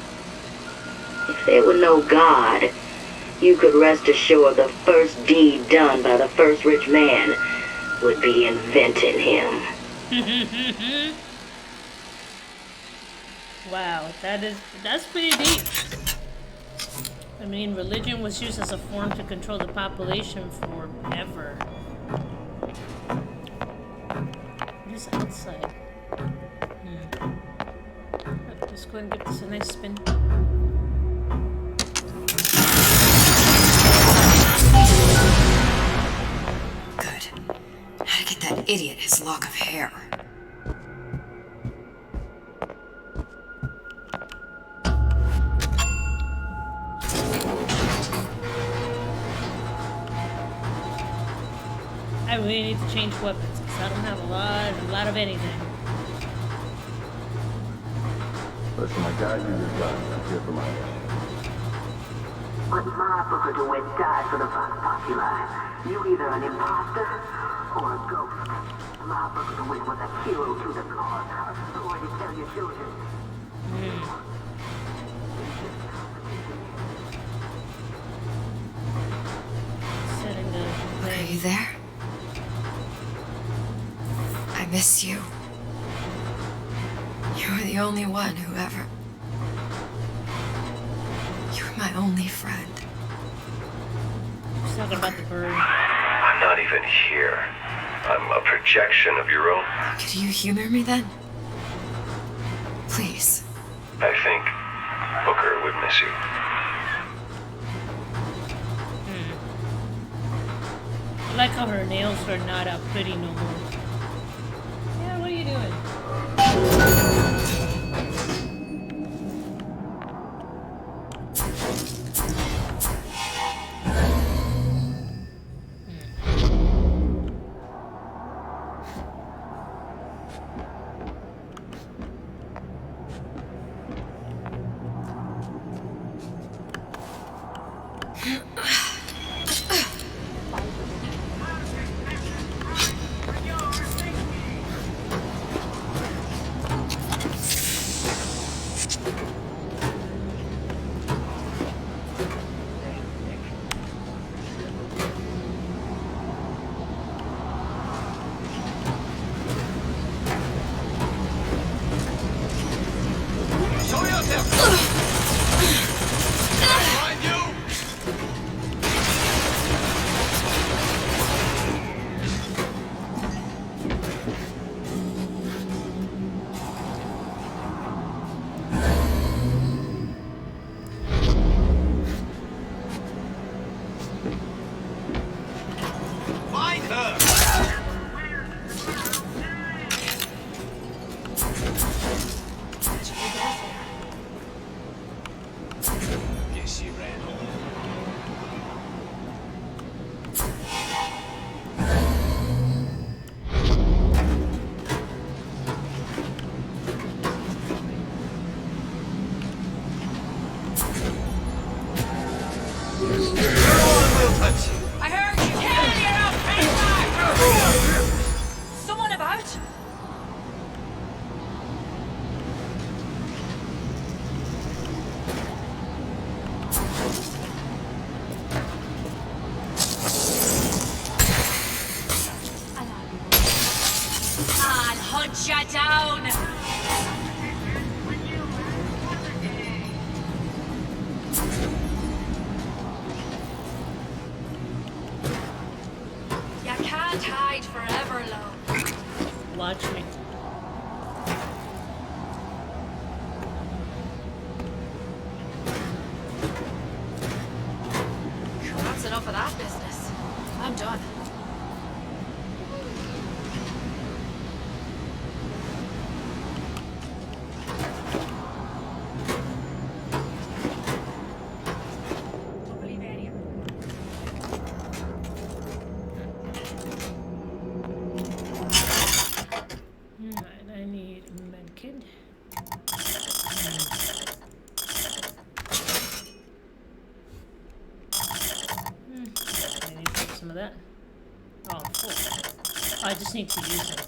If there were no God, you could rest assured the first deed done by the first rich man would be inventing him. Wow, that's pretty deep. I mean, religion was used as a form to control the population forever. What is outside? Let's go ahead and give this a nice spin. Good. How to get that idiot his lock of hair. I really need to change weapons because I don't have a lot of anything. Listen, I got you your gun. I'm here for my ass. But motherfucker to win died for the Vox Populi. You either an imposter or a ghost. Motherfucker to win was a hero to the cause, a story to tell your children. Are you there? I miss you. You were the only one who ever... You were my only friend. She's talking about the bird. I'm not even here. I'm a projection of your own. Could you humor me then? Please. I think Booker would miss you. I like how her nails are not pretty no more. Yeah, what are you doing? I heard you! Hell, you're out! Hang back! Someone about? I'll hunt you down! You can't hide forever, love. Watch me. That's enough of that business. I'm done. I just need to use it.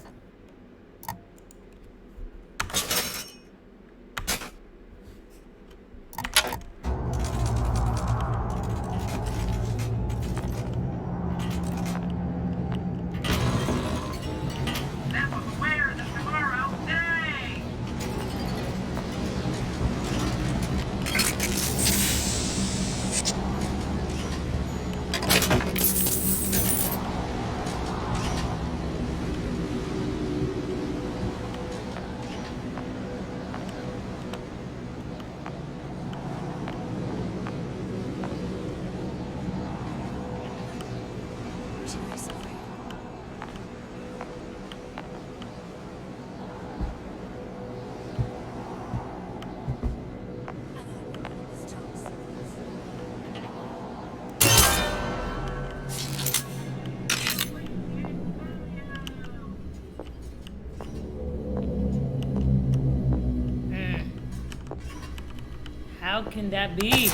How can that be?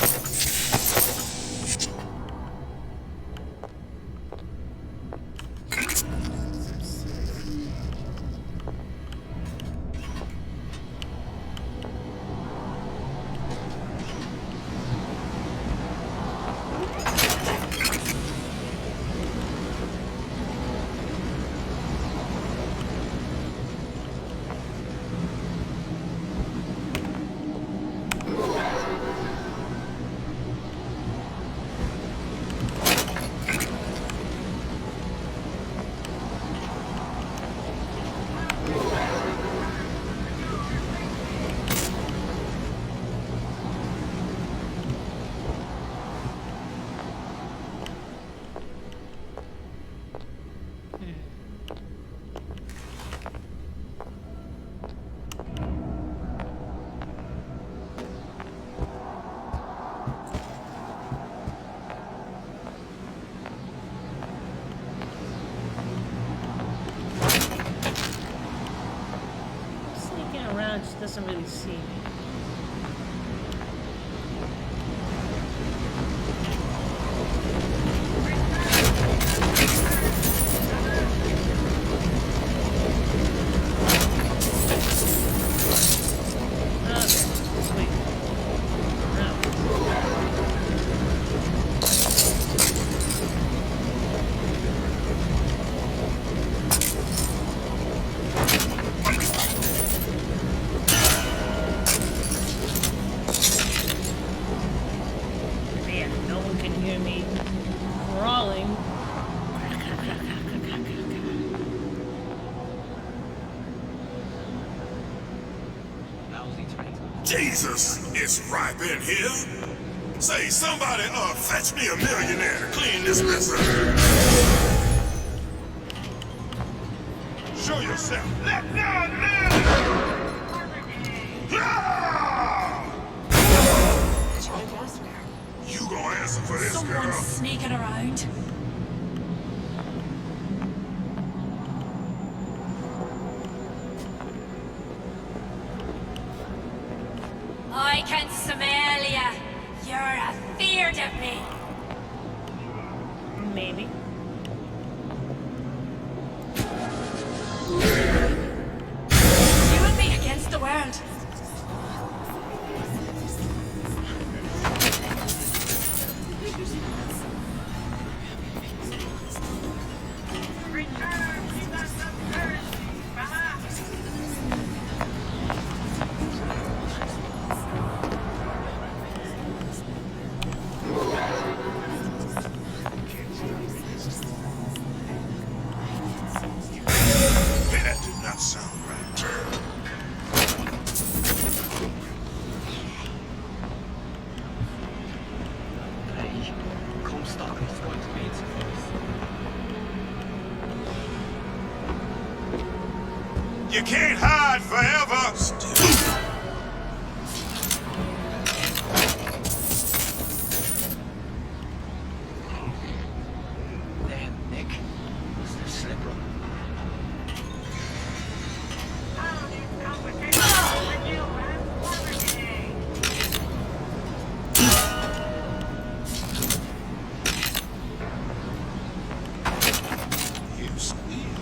She doesn't really see me. Jesus, it's ripe in here. Say, somebody, fetch me a millionaire to clean this mess up. Show yourself. Let down now! You gonna answer for this, girl? Someone's sneaking around. I can smell ya. You're afeard of me. Maybe. You and me against the world. That did not sound right. Comstock is going to be You can't hide forever. Damn, Nick. Must have slipper. You squeal.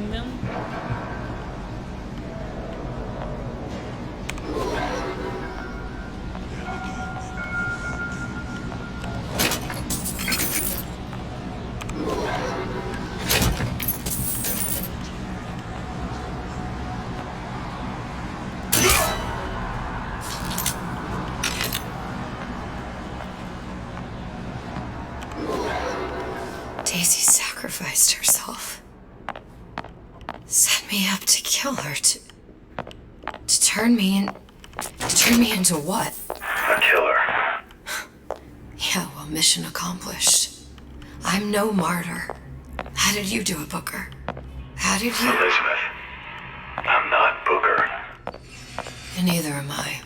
killing them. Daisy sacrificed herself. Set me up to kill her, to turn me into what? A killer. Yeah, well, mission accomplished. I'm no martyr. How did you do it, Booker? How did you... Elizabeth, I'm not Booker. And neither am I.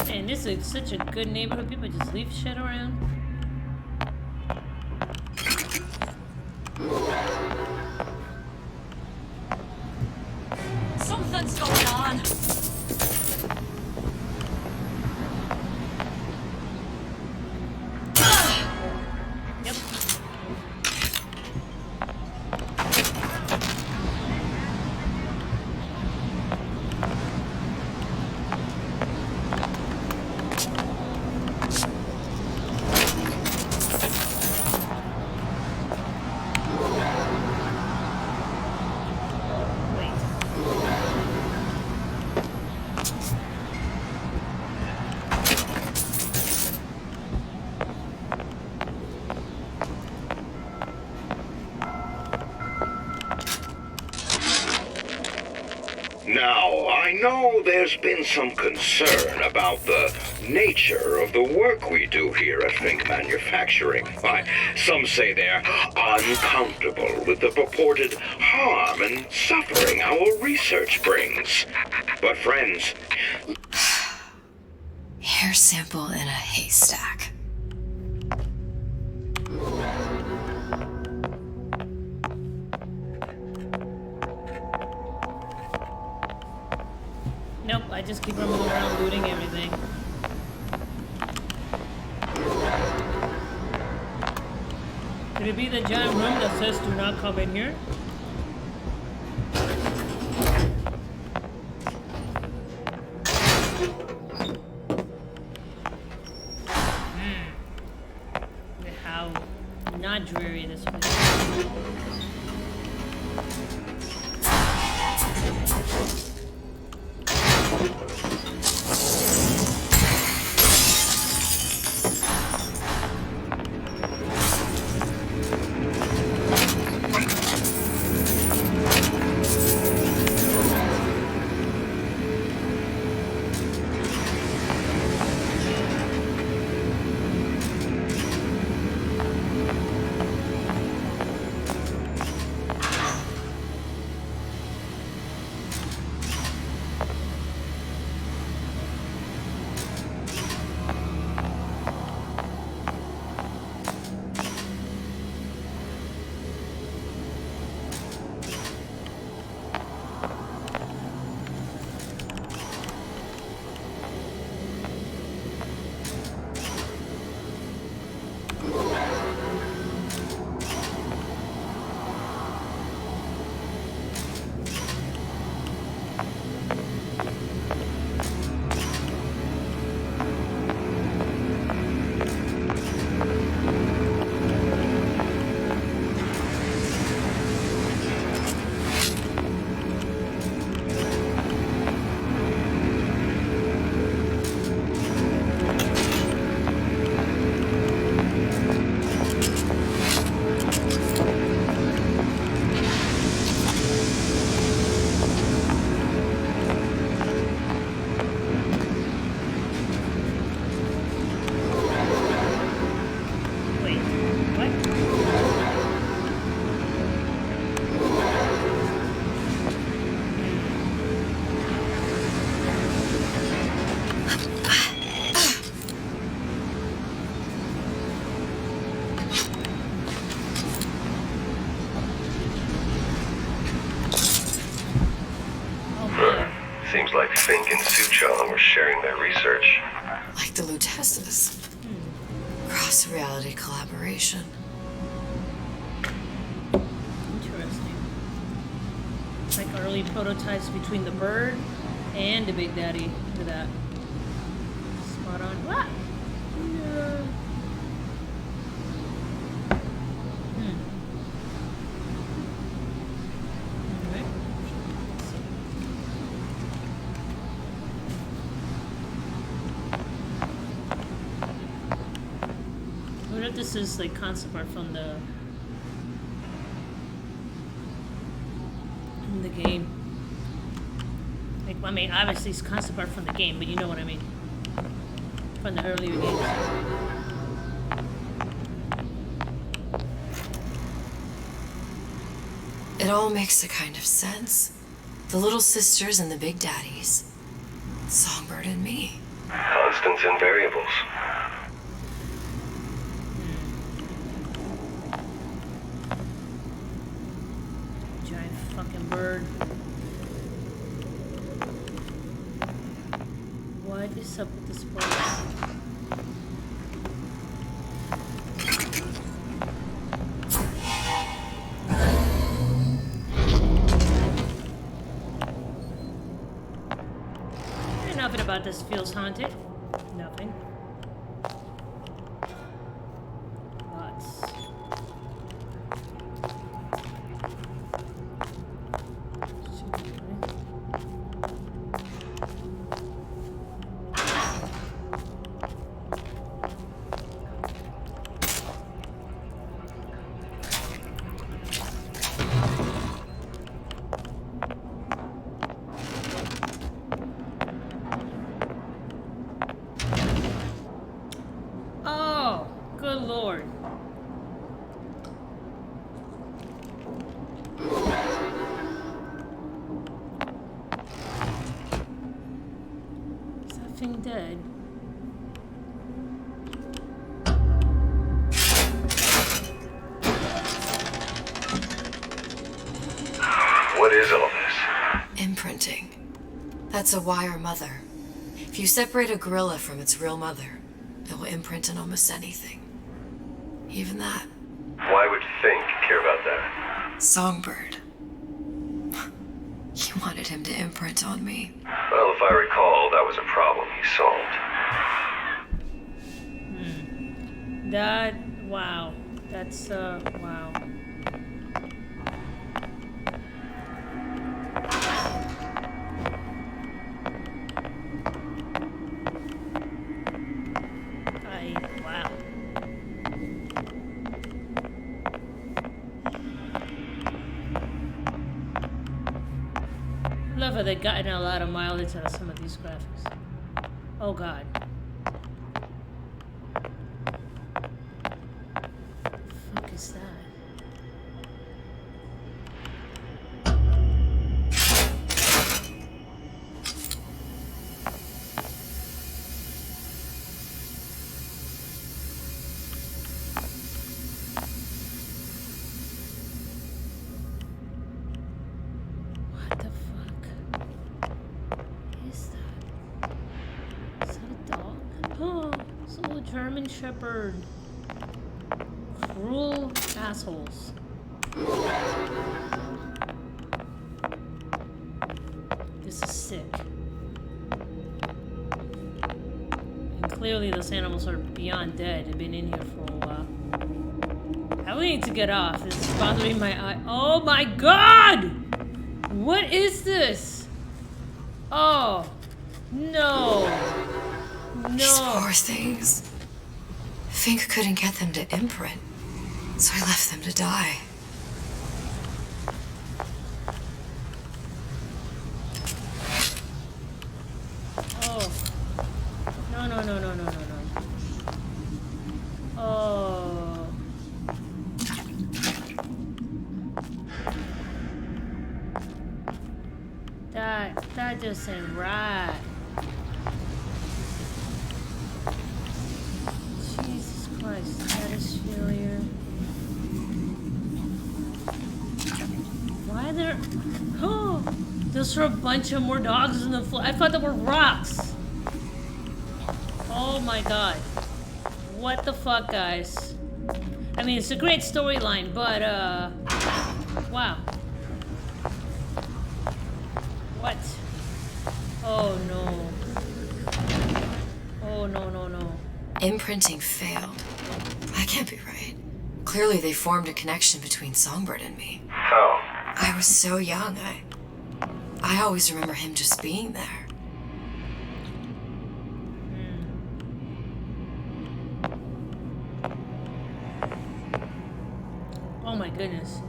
And this is such a good neighborhood. People just leave shit around. Something's going on. Yep. Now, I know there's been some concern about the nature of the work we do here at Fink Manufacturing. Why, some say they're uncomfortable with the purported harm and suffering our research brings. But friends... Hair sample in a haystack. Nope, I just keep running around looting everything. Could it be the giant room that says do not come in here? How not dreary this place is. like Fink and Suchong were sharing their research. Like the Lutesses. Cross-reality collaboration. Interesting. Like early prototypes between the bird and the Big Daddy. Look at that. Spot on. What? Yeah. Alright. I wonder if this is like concept art from the game. Like, I mean, obviously it's concept art from the game, but you know what I mean. From the earlier games. It all makes a kind of sense. The little sisters and the big daddies. Songbird and me. Constants and variables. Giant fucking bird. What is up with this place? Nothing about this feels haunted. Nothing. Lots. Oh, good lord. Is that thing dead? What is all this? Imprinting. That's a wire mother. If you separate a gorilla from its real mother, it will imprint on almost anything. Even that. Why would Fink care about that? Songbird. You wanted him to imprint on me. Well, if I recall, that was a problem he solved. That, wow. That's, wow. Wow. Love how they've gotten a lot of mileage out of some of these graphics. Oh god. What the fuck is that? What the fuck is that? Is that a dog? Oh, it's a little German Shepherd. Cruel assholes. This is sick. And clearly those animals are beyond dead and been in here for a while. I really need to get off. This is bothering my eye. Oh my god! What is this? Oh, no. These No. poor things. Fink couldn't get them to imprint, so I left them to die. Oh. No, no, no, no, no, no, no. Oh. That just ain't right. Jesus Christ, status failure. Why there? Oh, Those are a bunch of more dogs in the floor. I thought they were rocks. Oh my god. What the fuck, guys? I mean, it's a great storyline, but, wow. What? Oh no. Oh no, no, no. Imprinting failed. That can't be right. Clearly they formed a connection between Songbird and me. How? I was so young, I always remember him just being there. Oh my goodness.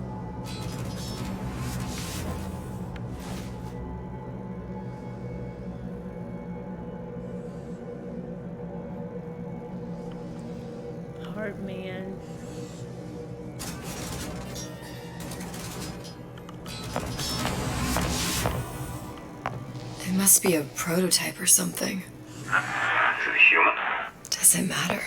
Heart man. It must be a prototype or something. Is it a human? Doesn't matter.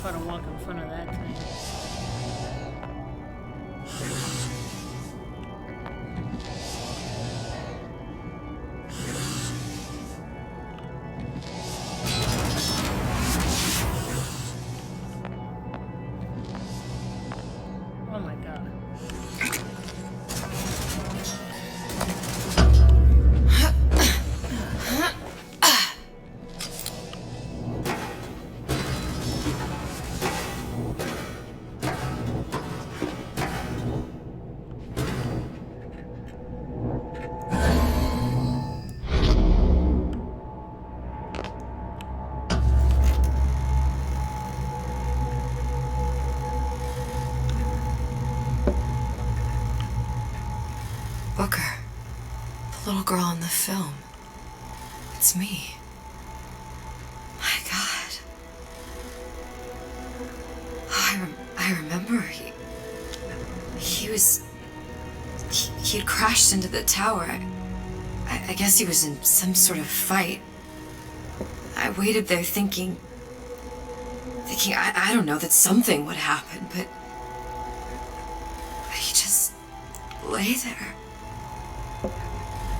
Try to walk in front of that thing. Oh my god. Booker. The little girl in the film. It's me. My god. Oh, I remember he had crashed into the tower. I guess he was in some sort of fight. I waited there thinking I don't know, that something would happen, but he just lay there.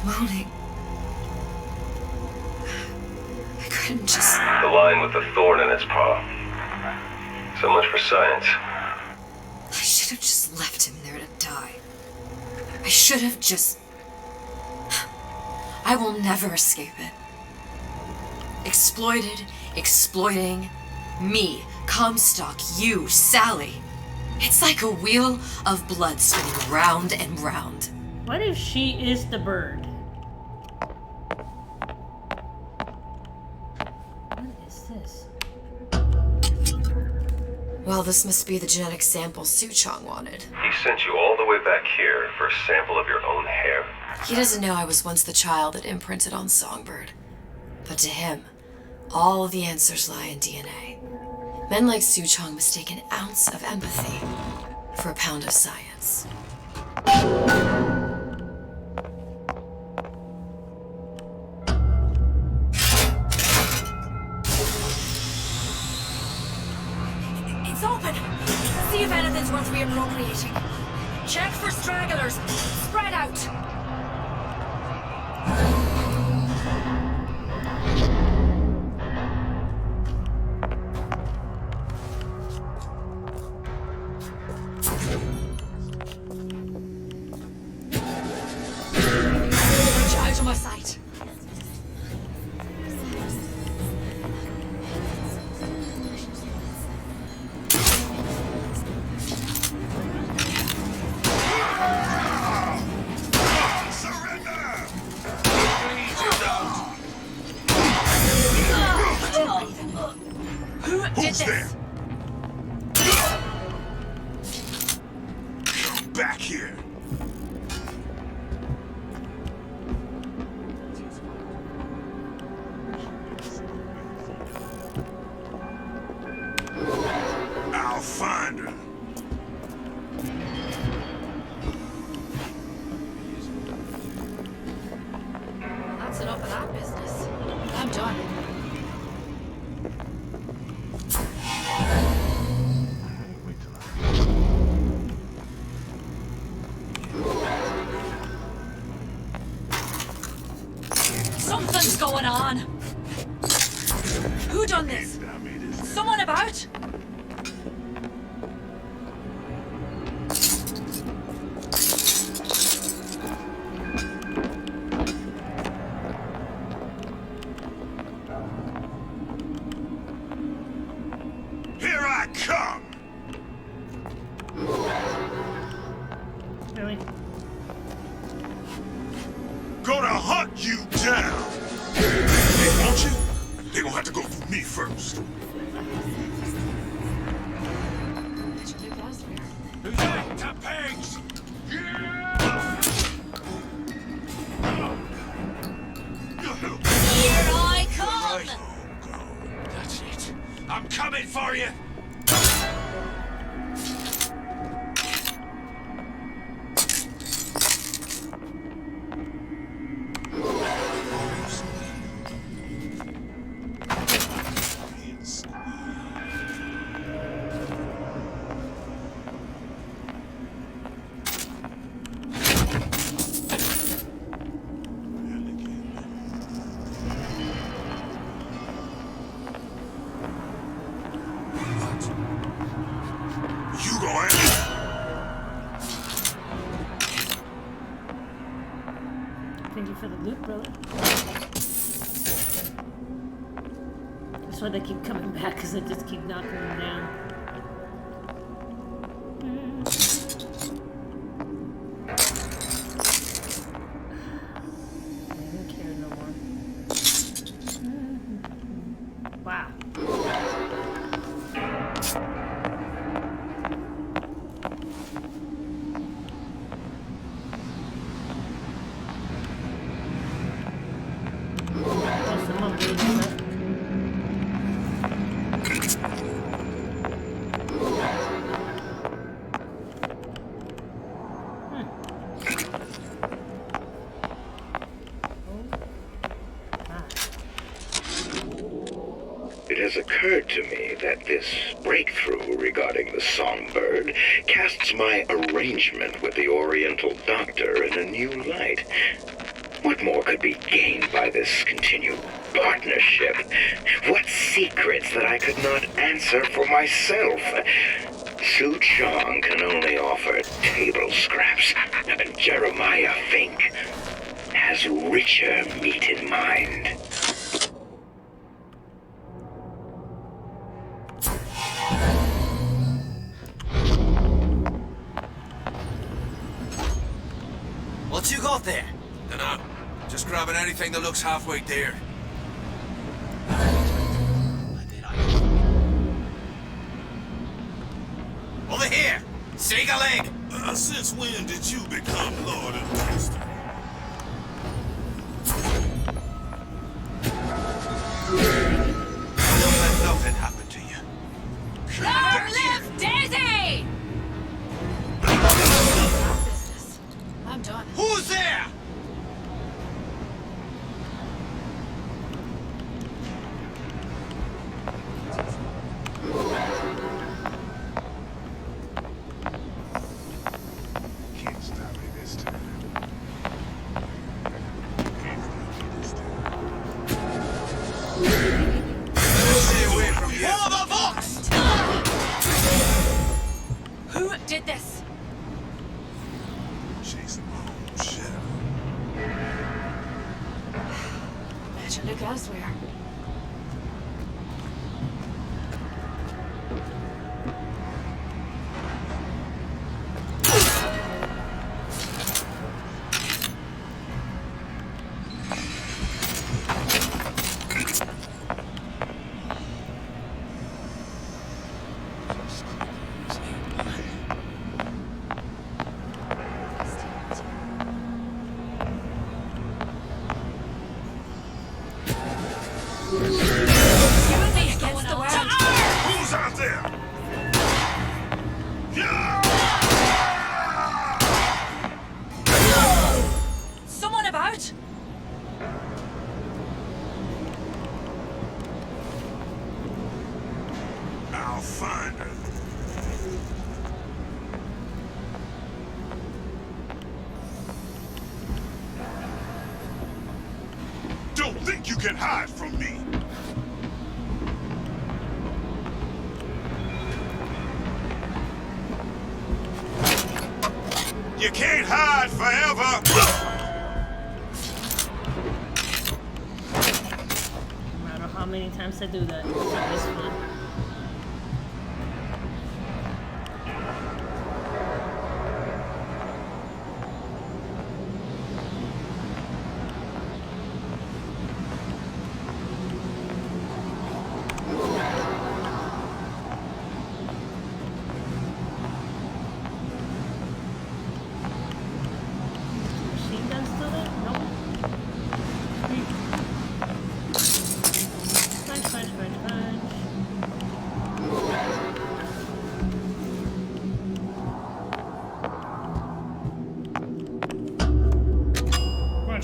Moaning. I couldn't just... The lion with the thorn in its paw. So much for science. I should have just left him there to die. I should have just... I will never escape it. Exploited, exploiting, me, Comstock, you, Sally. It's like a wheel of blood spinning round and round. What if she is the bird? Well, this must be the genetic sample Suchong wanted. He sent you all the way back here for a sample of your own hair. He doesn't know I was once the child that imprinted on Songbird. But to him, all of the answers lie in DNA. Men like Suchong mistake an ounce of empathy for a pound of science. It's open! See if anything's worth reappropriating. Check for stragglers. Spread out! Out of my sight. back here. I'll find her. Well, that's enough of that business. I'm done. Something's going on. Who done this? Someone about? Here I come! Really? Gonna hunt you down! They want you? They gonna have to go through me first. Who's that? Top pigs! Here I come! That's it. I'm coming for you! You going? Thank you for the loot, brother. That's why they keep coming back, because they just keep knocking them down. I don't care no more. Wow. There's some more good stuff. It has occurred to me that this breakthrough regarding the songbird casts my arrangement with the Oriental Doctor in a new light. What more could be gained by this continued partnership? What secrets that I could not answer for myself? Su Chong can only offer table scraps, and Jeremiah Fink has richer meat in mind. What you got there? Dunno. Just grabbing anything that looks halfway there. Over here! Sega leg! Since when did you become Lord and Master? Don't let nothing happen to you. Long live Daisy! I'm done. Who's there? Can't stop me this time. Stay away from here. For the box! Who did this? Chasing my own shadow. Better look elsewhere. hide from me. You can't hide forever. No matter how many times I do that, it's always fun.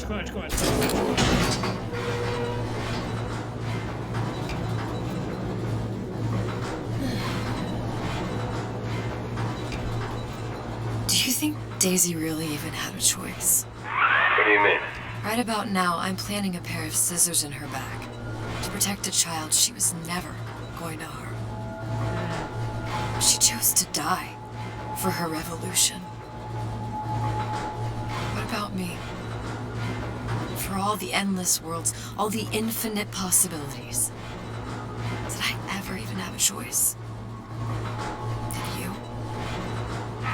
Crunch. Do you think Daisy really even had a choice? What do you mean? Right about now, I'm planting a pair of scissors in her back to protect a child she was never going to harm. She chose to die for her revolution. What about me? For all the endless worlds, all the infinite possibilities. Did I ever even have a choice? Did you?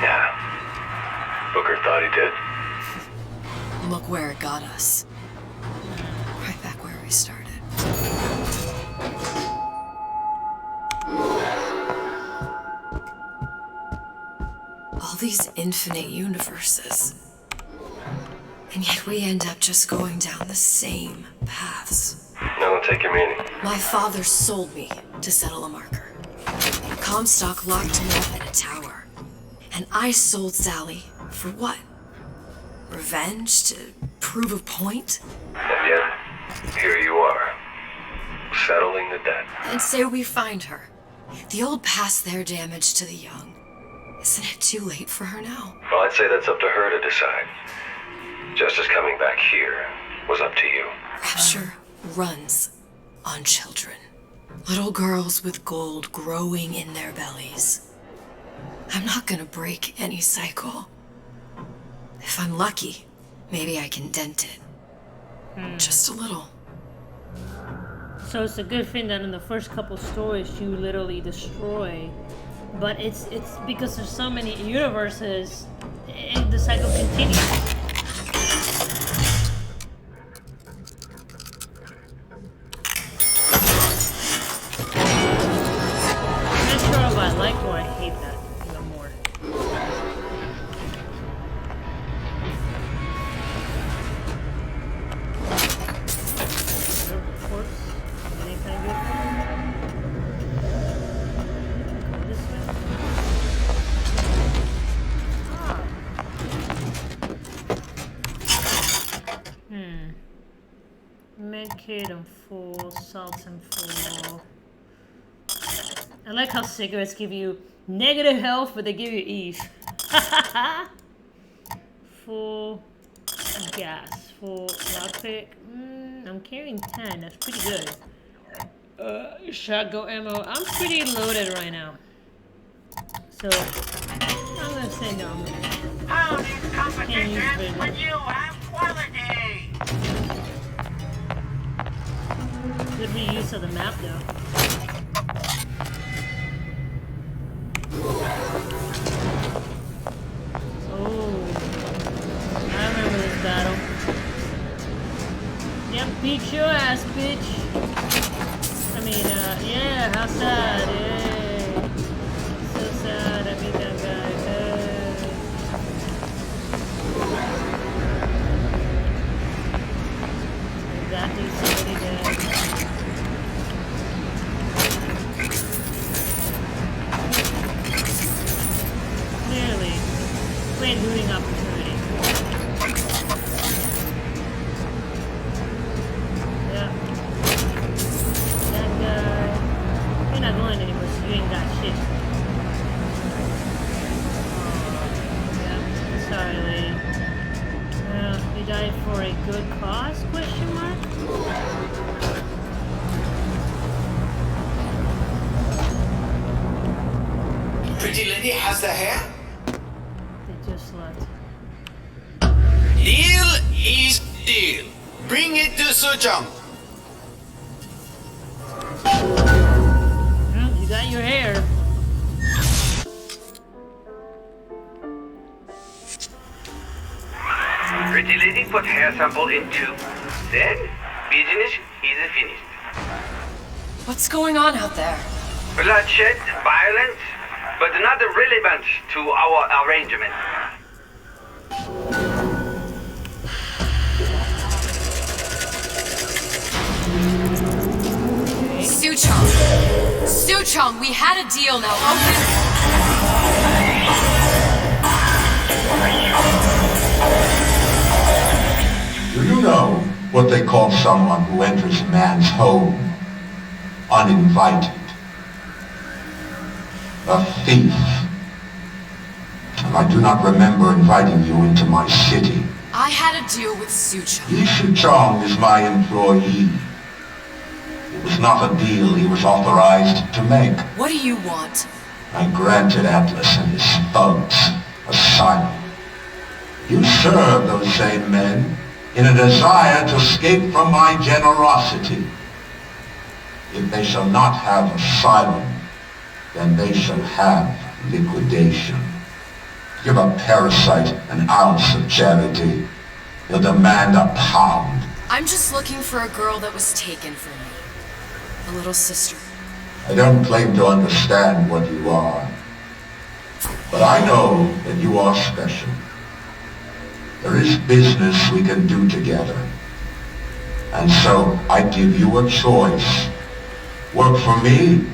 Yeah. Booker thought he did. Look where it got us. Right back where we started. All these infinite universes. And yet we end up just going down the same paths. No, don't take your meaning. My father sold me to settle a marker. Comstock locked me up in a tower. And I sold Sally for what? Revenge? To prove a point? And yet, here you are, settling the debt. And say we find her. The old past their damage to the young. Isn't it too late for her now? Well, I'd say that's up to her to decide. Justice coming back here was up to you. Rapture runs on children. Little girls with gold growing in their bellies. I'm not gonna break any cycle. If I'm lucky, maybe I can dent it. Just a little. So it's a good thing that in the first couple stories you literally destroy, but it's because there's so many universes, the cycle continues. I'm not sure if I like or I hate that even more. Medkit and full, salts and full. I like how cigarettes give you negative health, but they give you Eve. Full gas, full lockpick. I'm carrying 10. That's pretty good. Shotgun ammo. I'm pretty loaded right now. So I'm gonna say no. How these competitions when you have quality? Good reuse of the map though. Oh, I remember this battle. Yep, beat your ass, bitch. I mean, yeah, how sad, yeah. So sad, I beat that guy, that dude's already dead. Clearly, great looting opportunity. Yeah. That guy. You're not going anywhere, so you ain't got shit. Yeah. Sorry, lady. Well, you died for a good cause? Question mark? the hair? They just left. Deal is deal. Bring it to Sujong. Well, you got your hair. Pretty lady put hair sample in tube. Then, business is finished. What's going on out there? Bloodshed, violence, but not relevant to our arrangement. Suchong! Suchong, we had a deal now. Open! Do you know what they call someone who enters man's home uninvited? A thief. And I do not remember inviting you into my city. I had a deal with Suchong. Yi Chong is my employee. It was not a deal he was authorized to make. What do you want? I granted Atlas and his thugs asylum. You serve those same men in a desire to escape from my generosity. If they shall not have asylum, then they shall have liquidation. Give a parasite an ounce of charity, he'll demand a pound. I'm just looking for a girl that was taken from me. A little sister. I don't claim to understand what you are, but I know that you are special. There is business we can do together. And so I give you a choice. Work for me,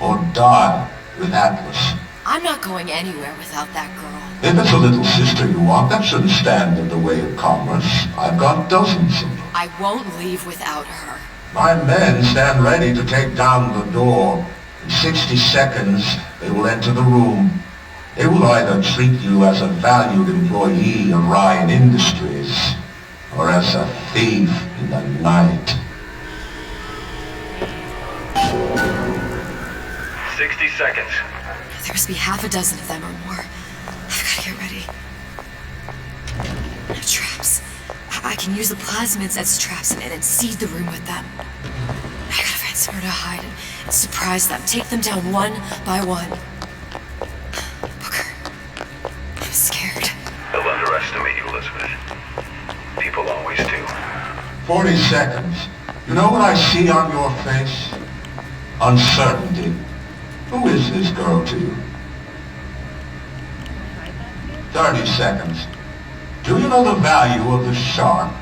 or die with Atlas. I'm not going anywhere without that girl. If it's a little sister you want, that shouldn't stand in the way of commerce. I've got dozens of them. I won't leave without her. My men stand ready to take down the door. In 60 seconds, they will enter the room. They will either treat you as a valued employee of Ryan Industries, or as a thief in the night. 60 seconds. There must be half a dozen of them or more. I've got to get ready. No traps. I can use the plasmids as traps and seed the room with them. I gotta find somewhere to hide and surprise them. Take them down one by one. Booker, I'm scared. They'll underestimate you, Elizabeth. People always do. 40 seconds. You know what I see on your face? Uncertainty. Who is this girl to you? 30 seconds. Do you know the value of the shark?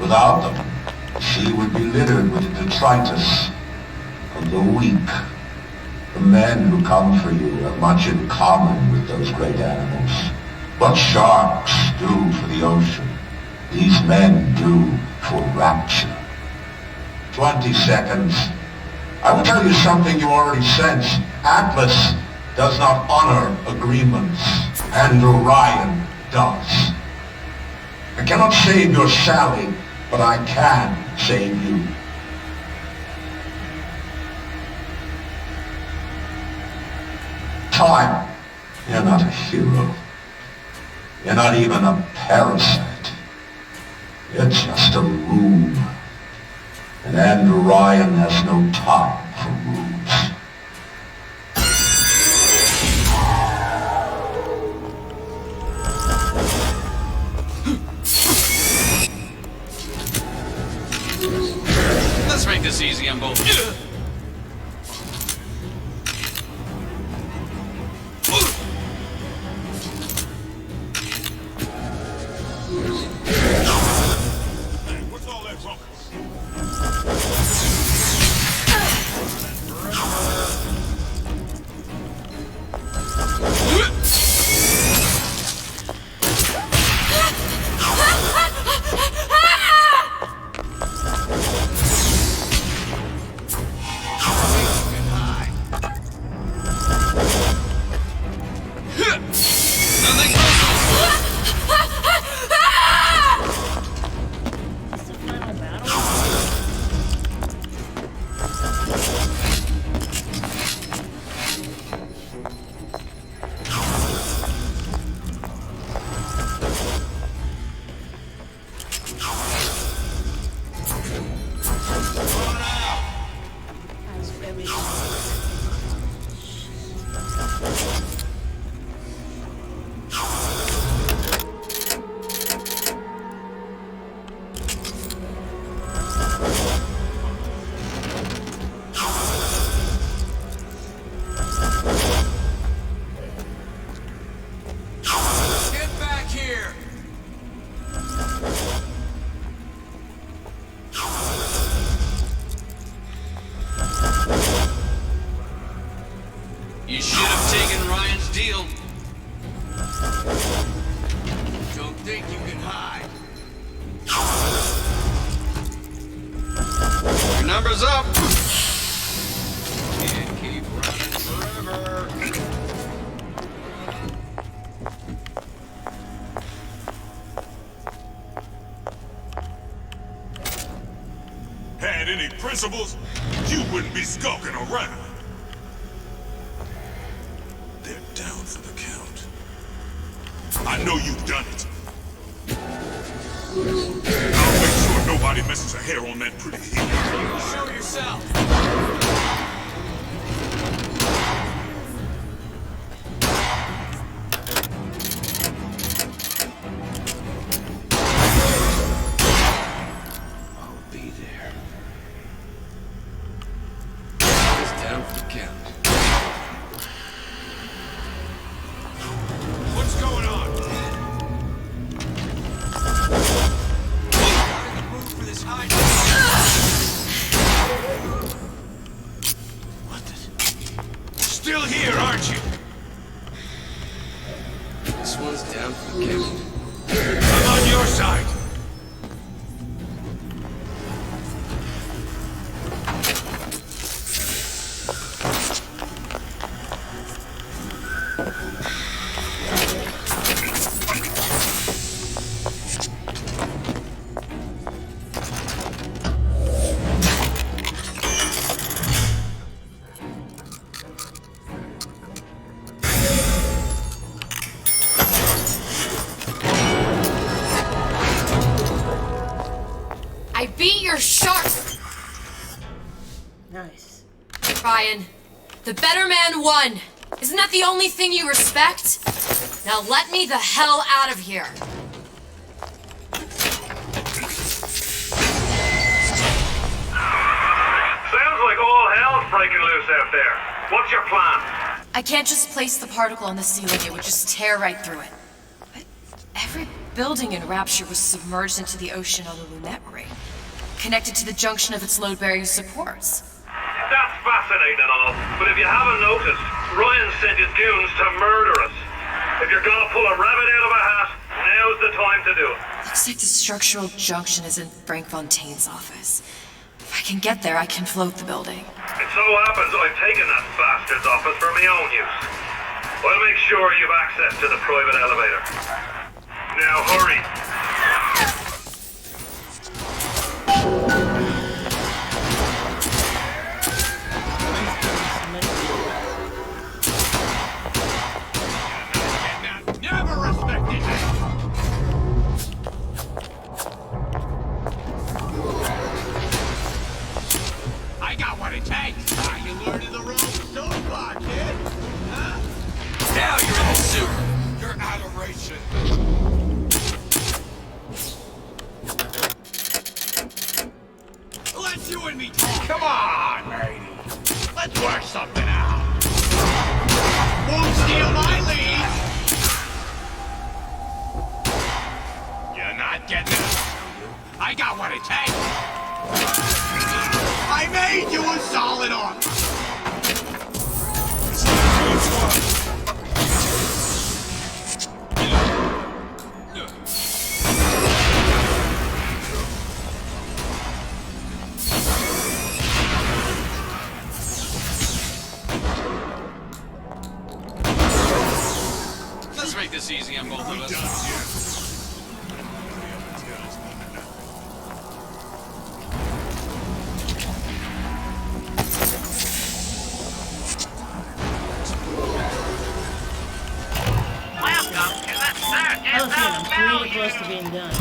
Without them, the sea would be littered with the detritus of the weak. The men who come for you have much in common with those great animals. What sharks do for the ocean, these men do for rapture. 20 seconds. I will tell you something you already sense. Atlas does not honor agreements, and Orion does. I cannot save your Sally, but I can save you. Time. You're not a hero. You're not even a parasite. You're just a room. And Andrew Ryan has no time for rooms. Let's make this easy on both. What's all that ruckus? think you can hide? Your number's up. Can't keep running forever. Had any principles, you wouldn't be skulking around. They're down for the count. I know you've done it. I'll make sure nobody messes a hair on that pretty head. Show yourself. I'll be there. It's down for the count. What's going on? For this hide. Still here, aren't you? This one's down for the count. I'm on your side. I beat your shark! Nice. Ryan, the better man won! Isn't that the only thing you respect? Now let me the hell out of here! Sounds like all hell's breaking loose out there. What's your plan? I can't just place the particle on the ceiling, it would just tear right through it. But every building in Rapture was submerged into the ocean on the Lunette ring, connected to the junction of its load-bearing supports. That's fascinating and all, but if you haven't noticed, Ryan sent his goons to murder us. If you're gonna pull a rabbit out of a hat, now's the time to do it. Looks like the structural junction is in Frank Fontaine's office. If I can get there, I can float the building. It so happens I've taken that bastard's office for my own use. I'll make sure you've access to the private elevator. Now hurry. Never respected me. I got what it takes. You learning the ropes so far, kid? Huh? Now you're in the suit. Your adoration. Let you and me talk. Come on, matey. Let's work something out. Won't steal my lead. You're not getting it. I got what it takes. I made you a solid offer. Let's make this easy on both of us. Welcome to the Circus Oh shit, of I'm pretty Value. close to being done.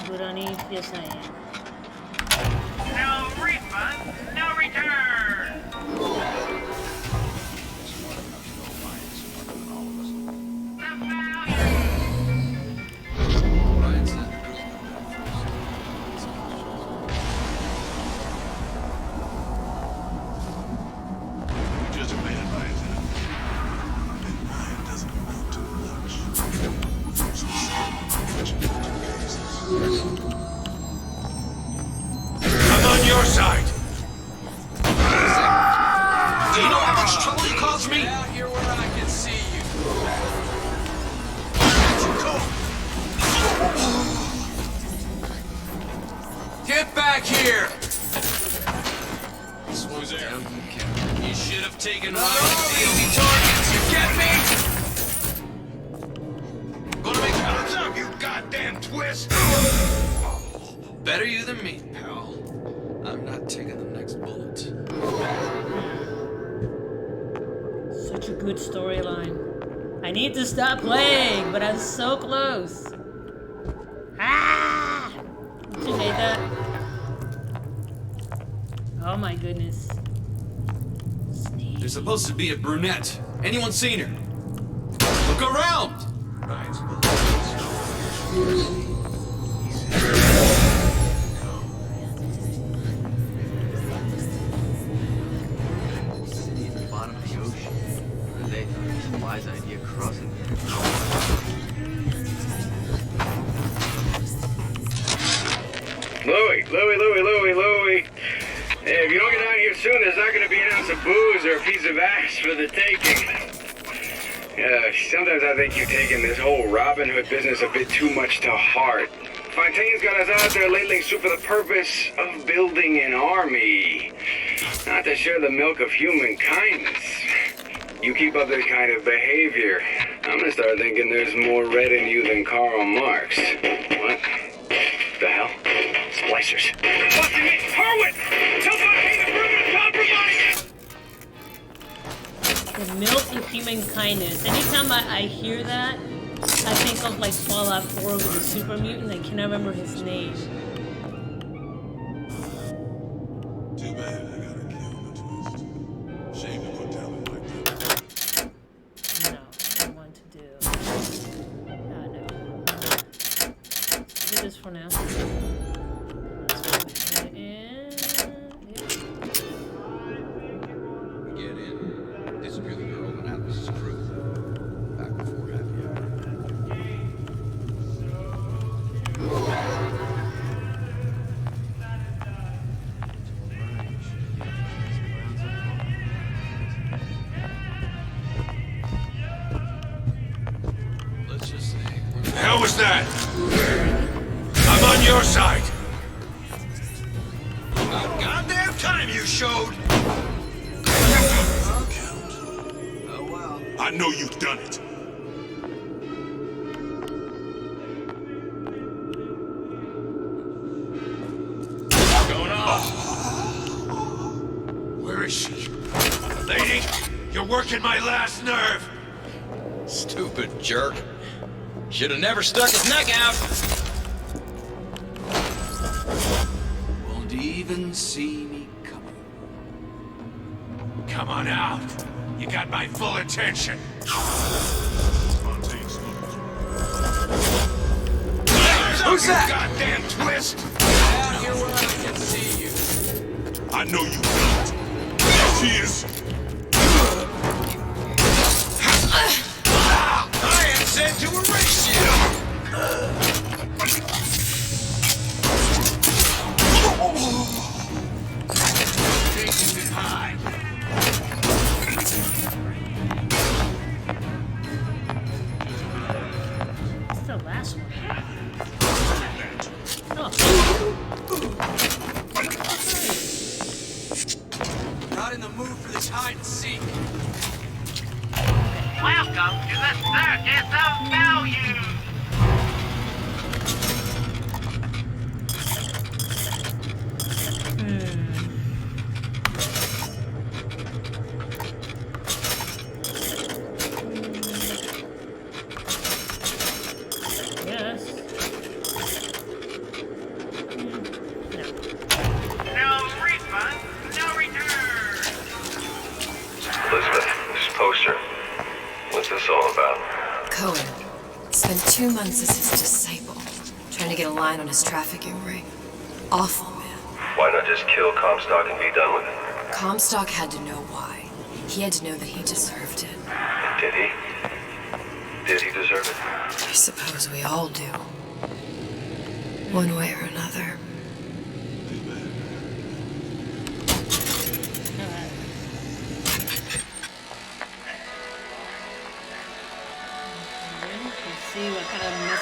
Good on Eve, yes I am. No refund, no return. Just a man by his end. And mine doesn't amount to much. So I'm on your side. Indulge me! Out here where I can see you. Get back here! Swoop down. You should have taken my easy targets, you get me? Gonna make hands up, you goddamn twist! Better you than me, pal. I'm not taking the next bullet. Such a good storyline. I need to stop playing, but I'm so close. Ah! Did you hate that? Oh my goodness. There's supposed to be a brunette. Anyone seen her? Look around! In the bottom of the ocean. They thought it was a wise idea crossing there. Louie. Hey, if you don't get out here soon, there's not going to be an ounce of booze or a piece of ass for the taking. Sometimes I think you're taking this whole Robin Hood business a bit too much to heart. Fontaine's got us out there lately for the purpose of building an army, not to share the milk of human kindness. You keep up this kind of behavior, I'm gonna start thinking there's more red in you than Karl Marx. What the hell? Splicers. Busting me! Harwood! Tell Fontaine to prove it compromised! The milk of human kindness. Anytime I hear that, I think of like Fallout 4 with the super mutant. I cannot remember his name. Too bad I gotta kill the twist. Shame to put down like that. No, I want to do. No. Do this for now. Get in. Disappear the girl and Atlas's crew. Back before happy hour. Let's just say The hell was that? I'm on your side. About goddamn time you showed! Oh well. I know you've done it. What's going on? Where is she? Lady, you're working my last nerve. stupid jerk. Should have never stuck his neck out. Won't even see me coming. Come on out. You got my full attention. Who's that? Goddamn twist! Out here where I can see you. I know you don't. There she is. I am sent to erase you! Think you can hide. What's the last one? Not in the mood for this hide and seek. Welcome to the Circus of Value! Yes. No refund, no return! Elizabeth, this poster. What's this all about? Cohen spent 2 months as his disciple, trying to get a line on his trafficking ring. Awful, man. Why not just kill Comstock and be done with it? Comstock had to know why. He had to know that he deserved it. Did he? Did he deserve it? I suppose we all do. One way or another.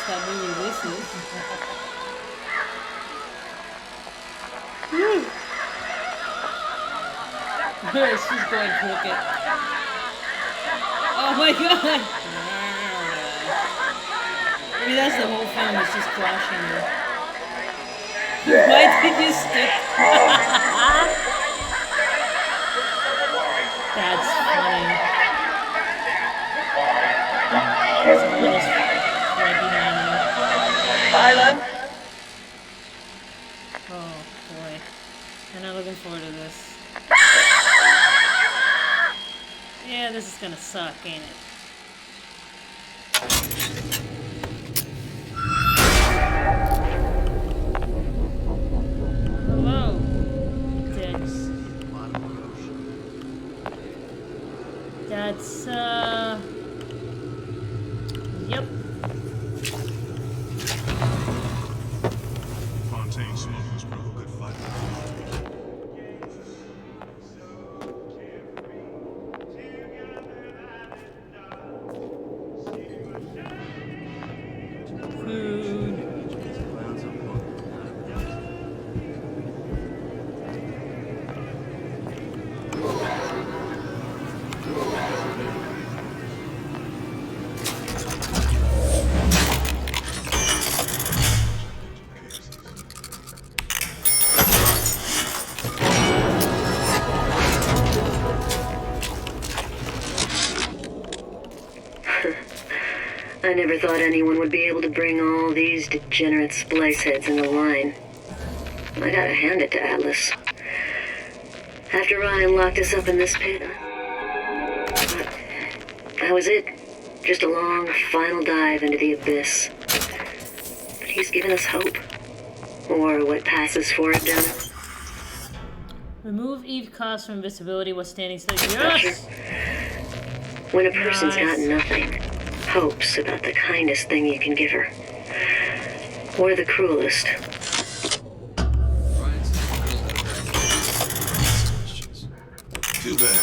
that movie this is. She's going crooked. Oh my god! Maybe that's the whole film, it's just flashing her. Why did you stick? That's funny. Silence. Oh boy. I'm not looking forward to this. Yeah, this is gonna suck, ain't it? Hello. That's yep. Fontaine smokers prove a good fighter. I never thought anyone would be able to bring all these degenerate splice heads into line. I gotta hand it to Atlas. After Ryan locked us up in this pit, that was it. Just a long, final dive into the abyss. But he's given us hope. Or what passes for it, down. Remove Eve cost from invisibility while standing still. Yes! When a person's got nothing, hope's about the kindest thing you can give her. Or the cruelest. Too bad.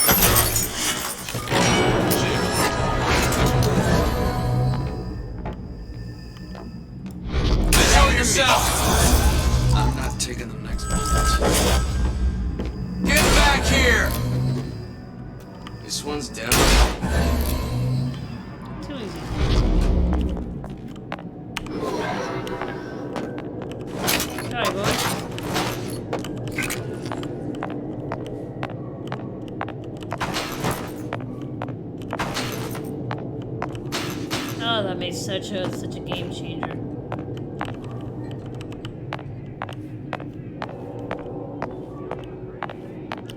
Show yourself! I'm not taking the next bullet. Get back here! This one's down. Too easy. Sorry, boy. Oh, that made such a game changer.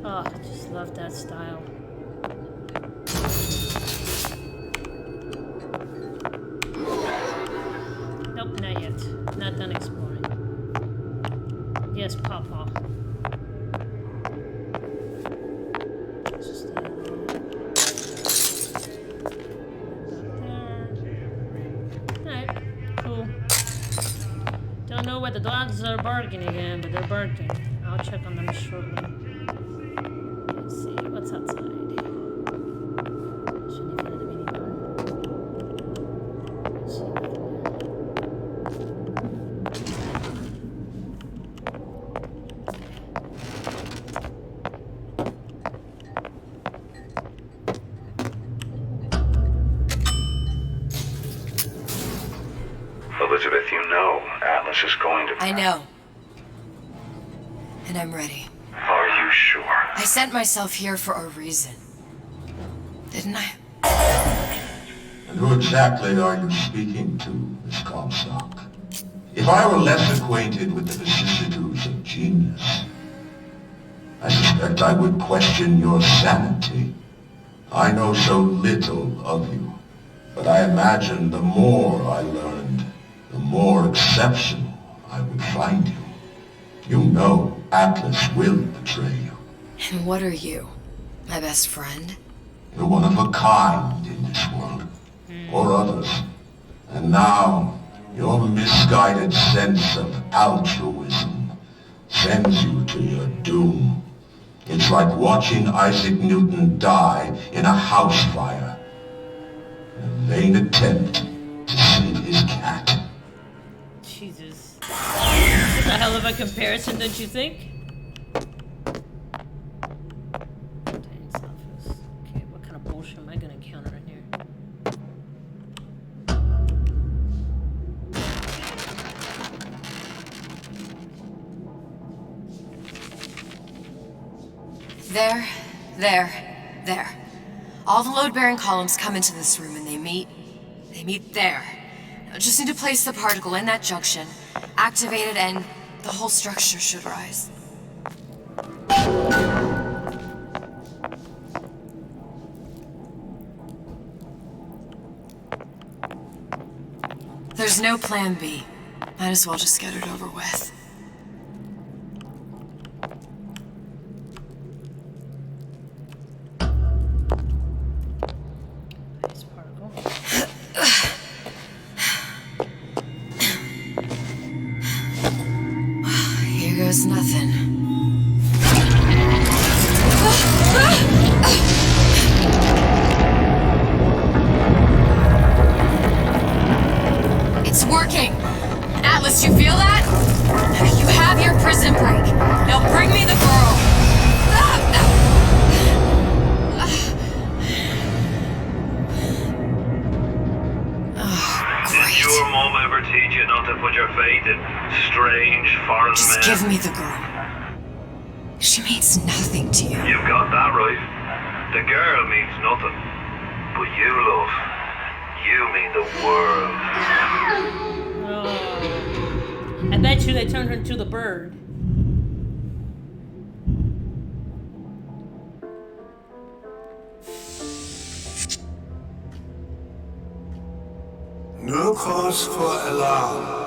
Oh, I just love that style. Nope, not yet. Not done exploring. Yes, Pawpaw. Just alright, cool. Don't know what the dogs are barking again, but they're barking. I'll check on them shortly. Let's see, what's outside? Shouldn't even have any more. Let's see. Elizabeth, you know Atlas is going to... I know. And I'm ready. Are you sure? I sent myself here for a reason. Didn't I? And who exactly are you speaking to, Miss Comstock? If I were less acquainted with the vicissitudes of genius, I suspect I would question your sanity. I know so little of you, but I imagine the more I learned, the more exceptional I would find you. You know Atlas will betray you. And what are you? My best friend? You're one of a kind in this world, or others. And now, your misguided sense of altruism sends you to your doom. It's like watching Isaac Newton die in a house fire. In a vain attempt to save his cat. a comparison, don't you think? Okay, what kind of bullshit am I gonna encounter in here? There. All the load-bearing columns come into this room and they meet there. I just need to place the particle in that junction, activate it, and the whole structure should rise. There's no plan B. Might as well just get it over with. Here goes nothing. It's working! Atlas, you feel that? You have your prison break. Now bring me the girl! Did your mom ever teach you not to put your faith in strange foreign men? Just give me the girl. She means nothing to you. You've got that right. The girl means nothing. But you, love, you mean the world. I bet you they turned her into the bird. No cause for alarm.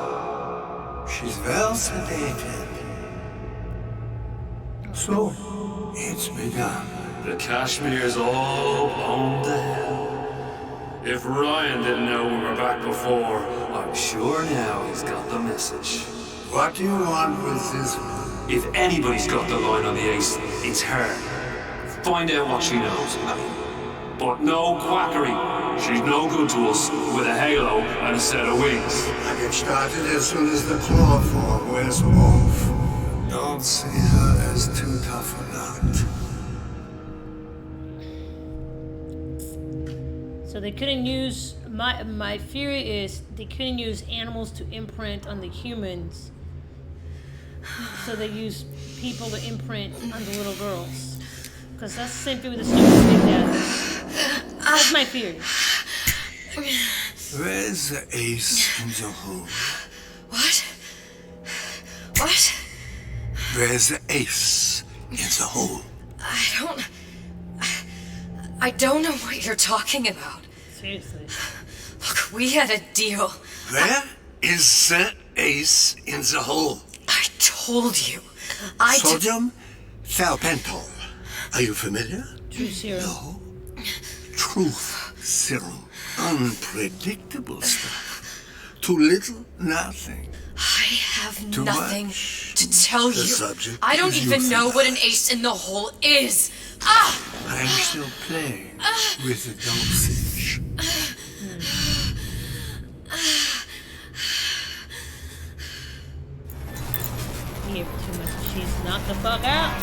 She's well sedated. So, it's begun. The Kashmir's all blown to hell. If Ryan didn't know we were back before, I'm sure now he's got the message. What do you want with this one? If anybody's got the line on the ace, it's her. Find out what she knows. But no quackery. She's no good to us with a halo and a set of wings. I get started as soon as the claw form wears off. Don't see her as too tough a nut. So they couldn't use my theory is they couldn't use animals to imprint on the humans. So they use people to imprint on the little girls. Because that's the same thing with the stupid big dads. That's my theory. Where's the ace in the hole? What? Where's the ace in the hole? I don't know what you're talking about. Seriously. Look, we had a deal. Where is the ace in the hole? I told you. Sodium thiopental. Are you familiar? Truth serum. No. Truth serum. Unpredictable stuff. Too little, nothing. I have Too nothing much. to tell The you. subject I don't is even know what an euthanized. ace in the hole is. Ah! I'm still playing with the dosage. You gave her too much cheese. Knock the fuck out.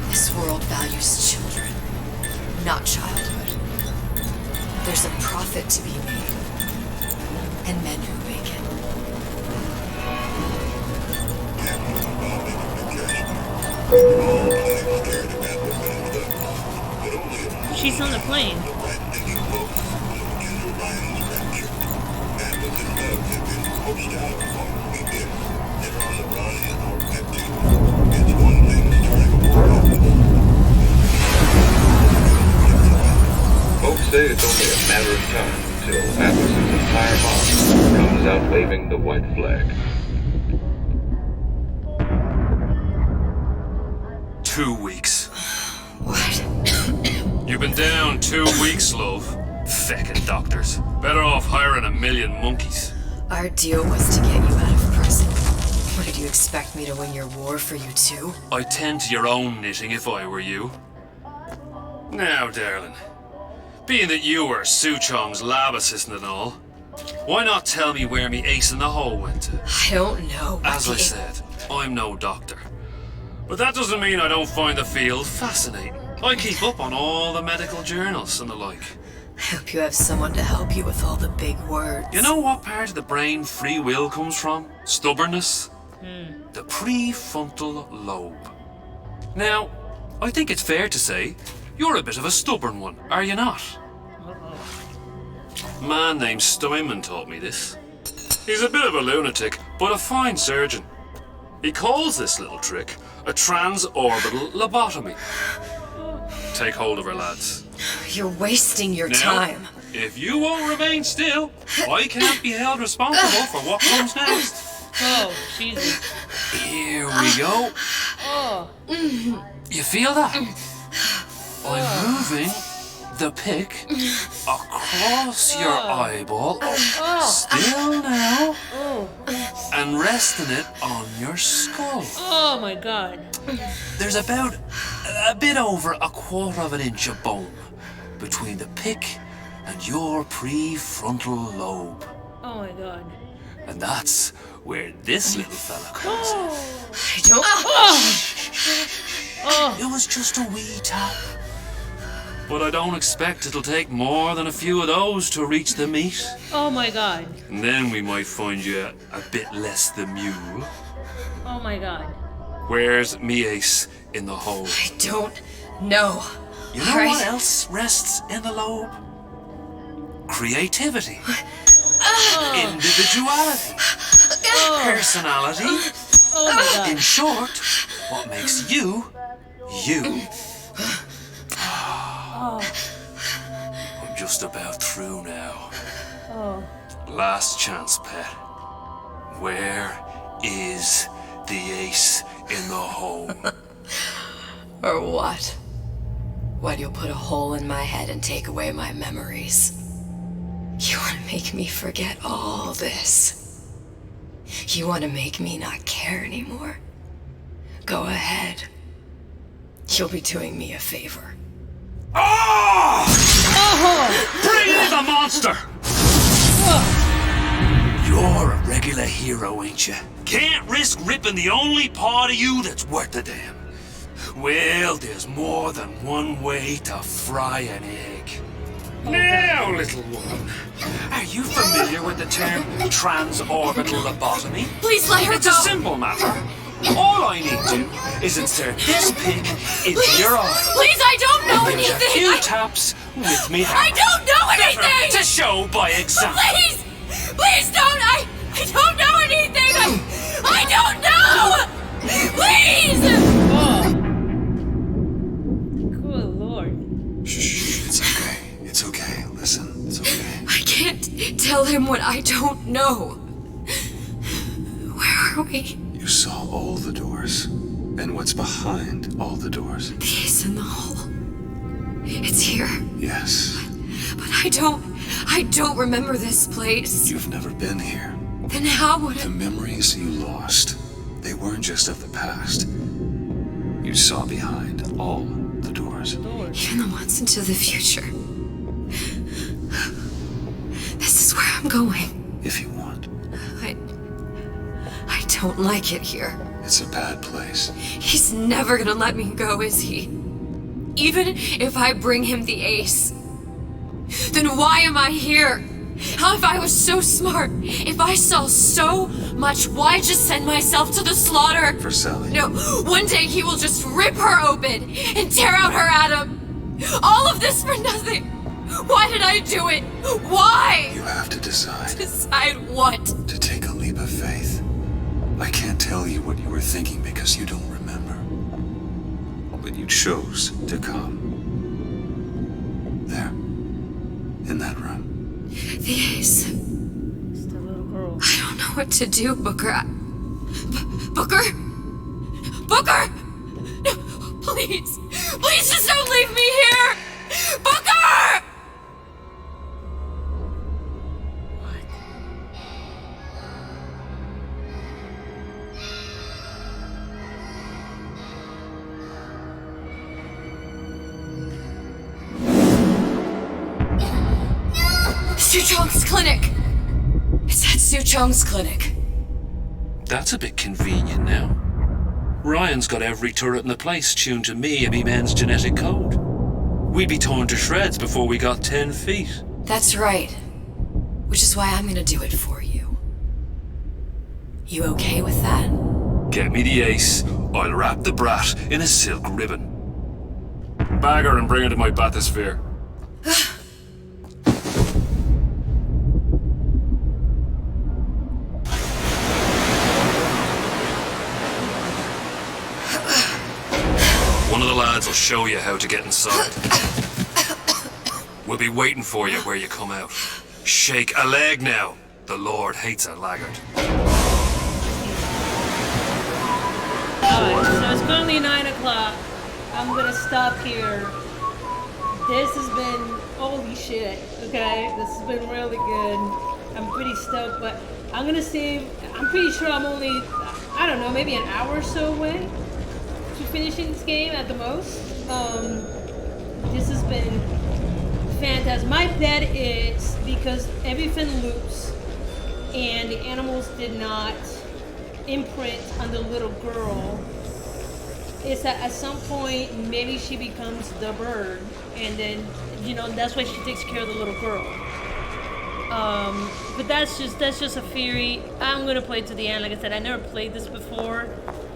This world values children, not childhood. There's a profit to be made, and men who make it. She's on the plane. Folks say it's only a matter of time until Atlas's entire army comes out waving the white flag. 2 weeks. What? You've been down 2 weeks, love. Feckin' doctors. Better off hiring 1,000,000 monkeys. Our deal was to get you out of prison. What, did you expect me to win your war for you too? I'd tend to your own knitting if I were you. Now, darling, being that you were Suchong's lab assistant and all, Why not tell me where me ace in the hole went to? I don't know. As I said, I'm no doctor. But that doesn't mean I don't find the field fascinating. I keep up on all the medical journals and the like. I hope you have someone to help you with all the big words. You know what part of the brain free will comes from? Stubbornness? The prefrontal lobe. Now, I think it's fair to say you're a bit of a stubborn one, are you not? A man named Steinman taught me this. He's a bit of a lunatic, but a fine surgeon. He calls this little trick a transorbital lobotomy. Take hold of her, lads. You're wasting your Now, time. If you won't remain still, I can't be held responsible for what comes next. Oh, Jesus. Here we go. Oh. You feel that? I'm moving the pick across your eyeball, still now, and resting it on your skull. Oh my God. There's about a bit over a quarter of an inch of bone between the pick and your prefrontal lobe. Oh my God. And that's where this little fella comes in. I don't... It was just a wee tap. But I don't expect it'll take more than a few of those to reach the meat. Oh my God. And then we might find you a bit less the mule. Oh my God. Where's me ace in the hole? I don't know. You know what else rests in the lobe? Creativity. Individuality. Personality. Oh my God. In short, what makes you, you. I'm just about through now. Oh. Last chance, pet. Where is the ace in the hole? Or what? Why do you put a hole in my head and take away my memories? You want to make me forget all this. You want to make me not care anymore. Go ahead. You'll be doing me a favor. Oh! Bring in the monster! You're a regular hero, ain't you? Can't risk ripping the only part of you that's worth a damn. Well, there's more than one way to fry an egg. Now, little woman, are you familiar with the term transorbital lobotomy? Please let her It's go. a simple matter. All I need to is insert this pig into your eye. Please, I don't know Then anything. a few taps with me I don't know Better anything. to show by example. Please, please don't. I don't know anything. I don't know. Please. Good Lord. Shh, it's okay. It's okay. Listen, it's okay. I can't tell him what I don't know. Where are we? You saw all the doors. And what's behind all the doors? The ace in the hole. It's here. Yes. But I don't remember this place. You've never been here. Then how would The memories you lost, they weren't just of the past. You saw behind all the doors. Even the ones into the future. This is where I'm going. If you want. I don't like it here. It's a bad place. He's never gonna let me go, is he? Even if I bring him the ace. Then why am I here? How if I was so smart? If I saw so much, why just send myself to the slaughter? For Sally. No, one day he will just rip her open and tear out her atom. All of this for nothing. Why did I do it? Why? You have to decide. Decide what? To take a leap of faith. I can't tell you what you were thinking because you don't remember. But you chose to come. There. In that room. The ace. It's the little girl. I don't know what to do, Booker. Booker? Booker! No, please. Please just don't leave me here! Booker! Sutronk's clinic. Chung's clinic. That's a bit convenient now. Ryan's got every turret in the place tuned to me and me man's genetic code. We'd be torn to shreds before we got 10 feet. That's right. Which is why I'm gonna do it for you. You okay with that? Get me the ace, I'll wrap the brat in a silk ribbon. Bag her and bring her to my bathysphere. One of the lads will show you how to get inside. We'll be waiting for you where you come out. Shake a leg now. The Lord hates a laggard. Alright, so it's currently 9 o'clock. I'm gonna stop here. This has been, holy shit, okay? This has been really good. I'm pretty stoked, but I'm gonna save, I'm pretty sure I'm only, I don't know, maybe an hour or so away to finishing this game at the most. This has been fantastic. My bet is because everything loops and the animals did not imprint on the little girl, is that at some point maybe she becomes the bird, and then, you know, that's why she takes care of the little girl. But that's just a theory. I'm gonna play to the end. Like I said, I never played this before,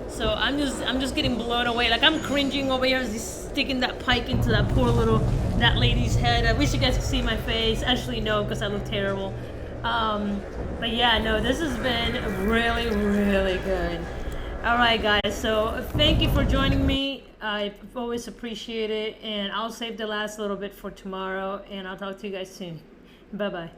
so I'm just getting blown away. Like, I'm cringing over here as he's sticking that pike into that lady's head. I wish you guys could see my face. Actually, no, because I look terrible. But yeah, no, this has been really, really good. Alright guys, so thank you for joining me. I always appreciate it, and I'll save the last little bit for tomorrow, and I'll talk to you guys soon. Bye bye.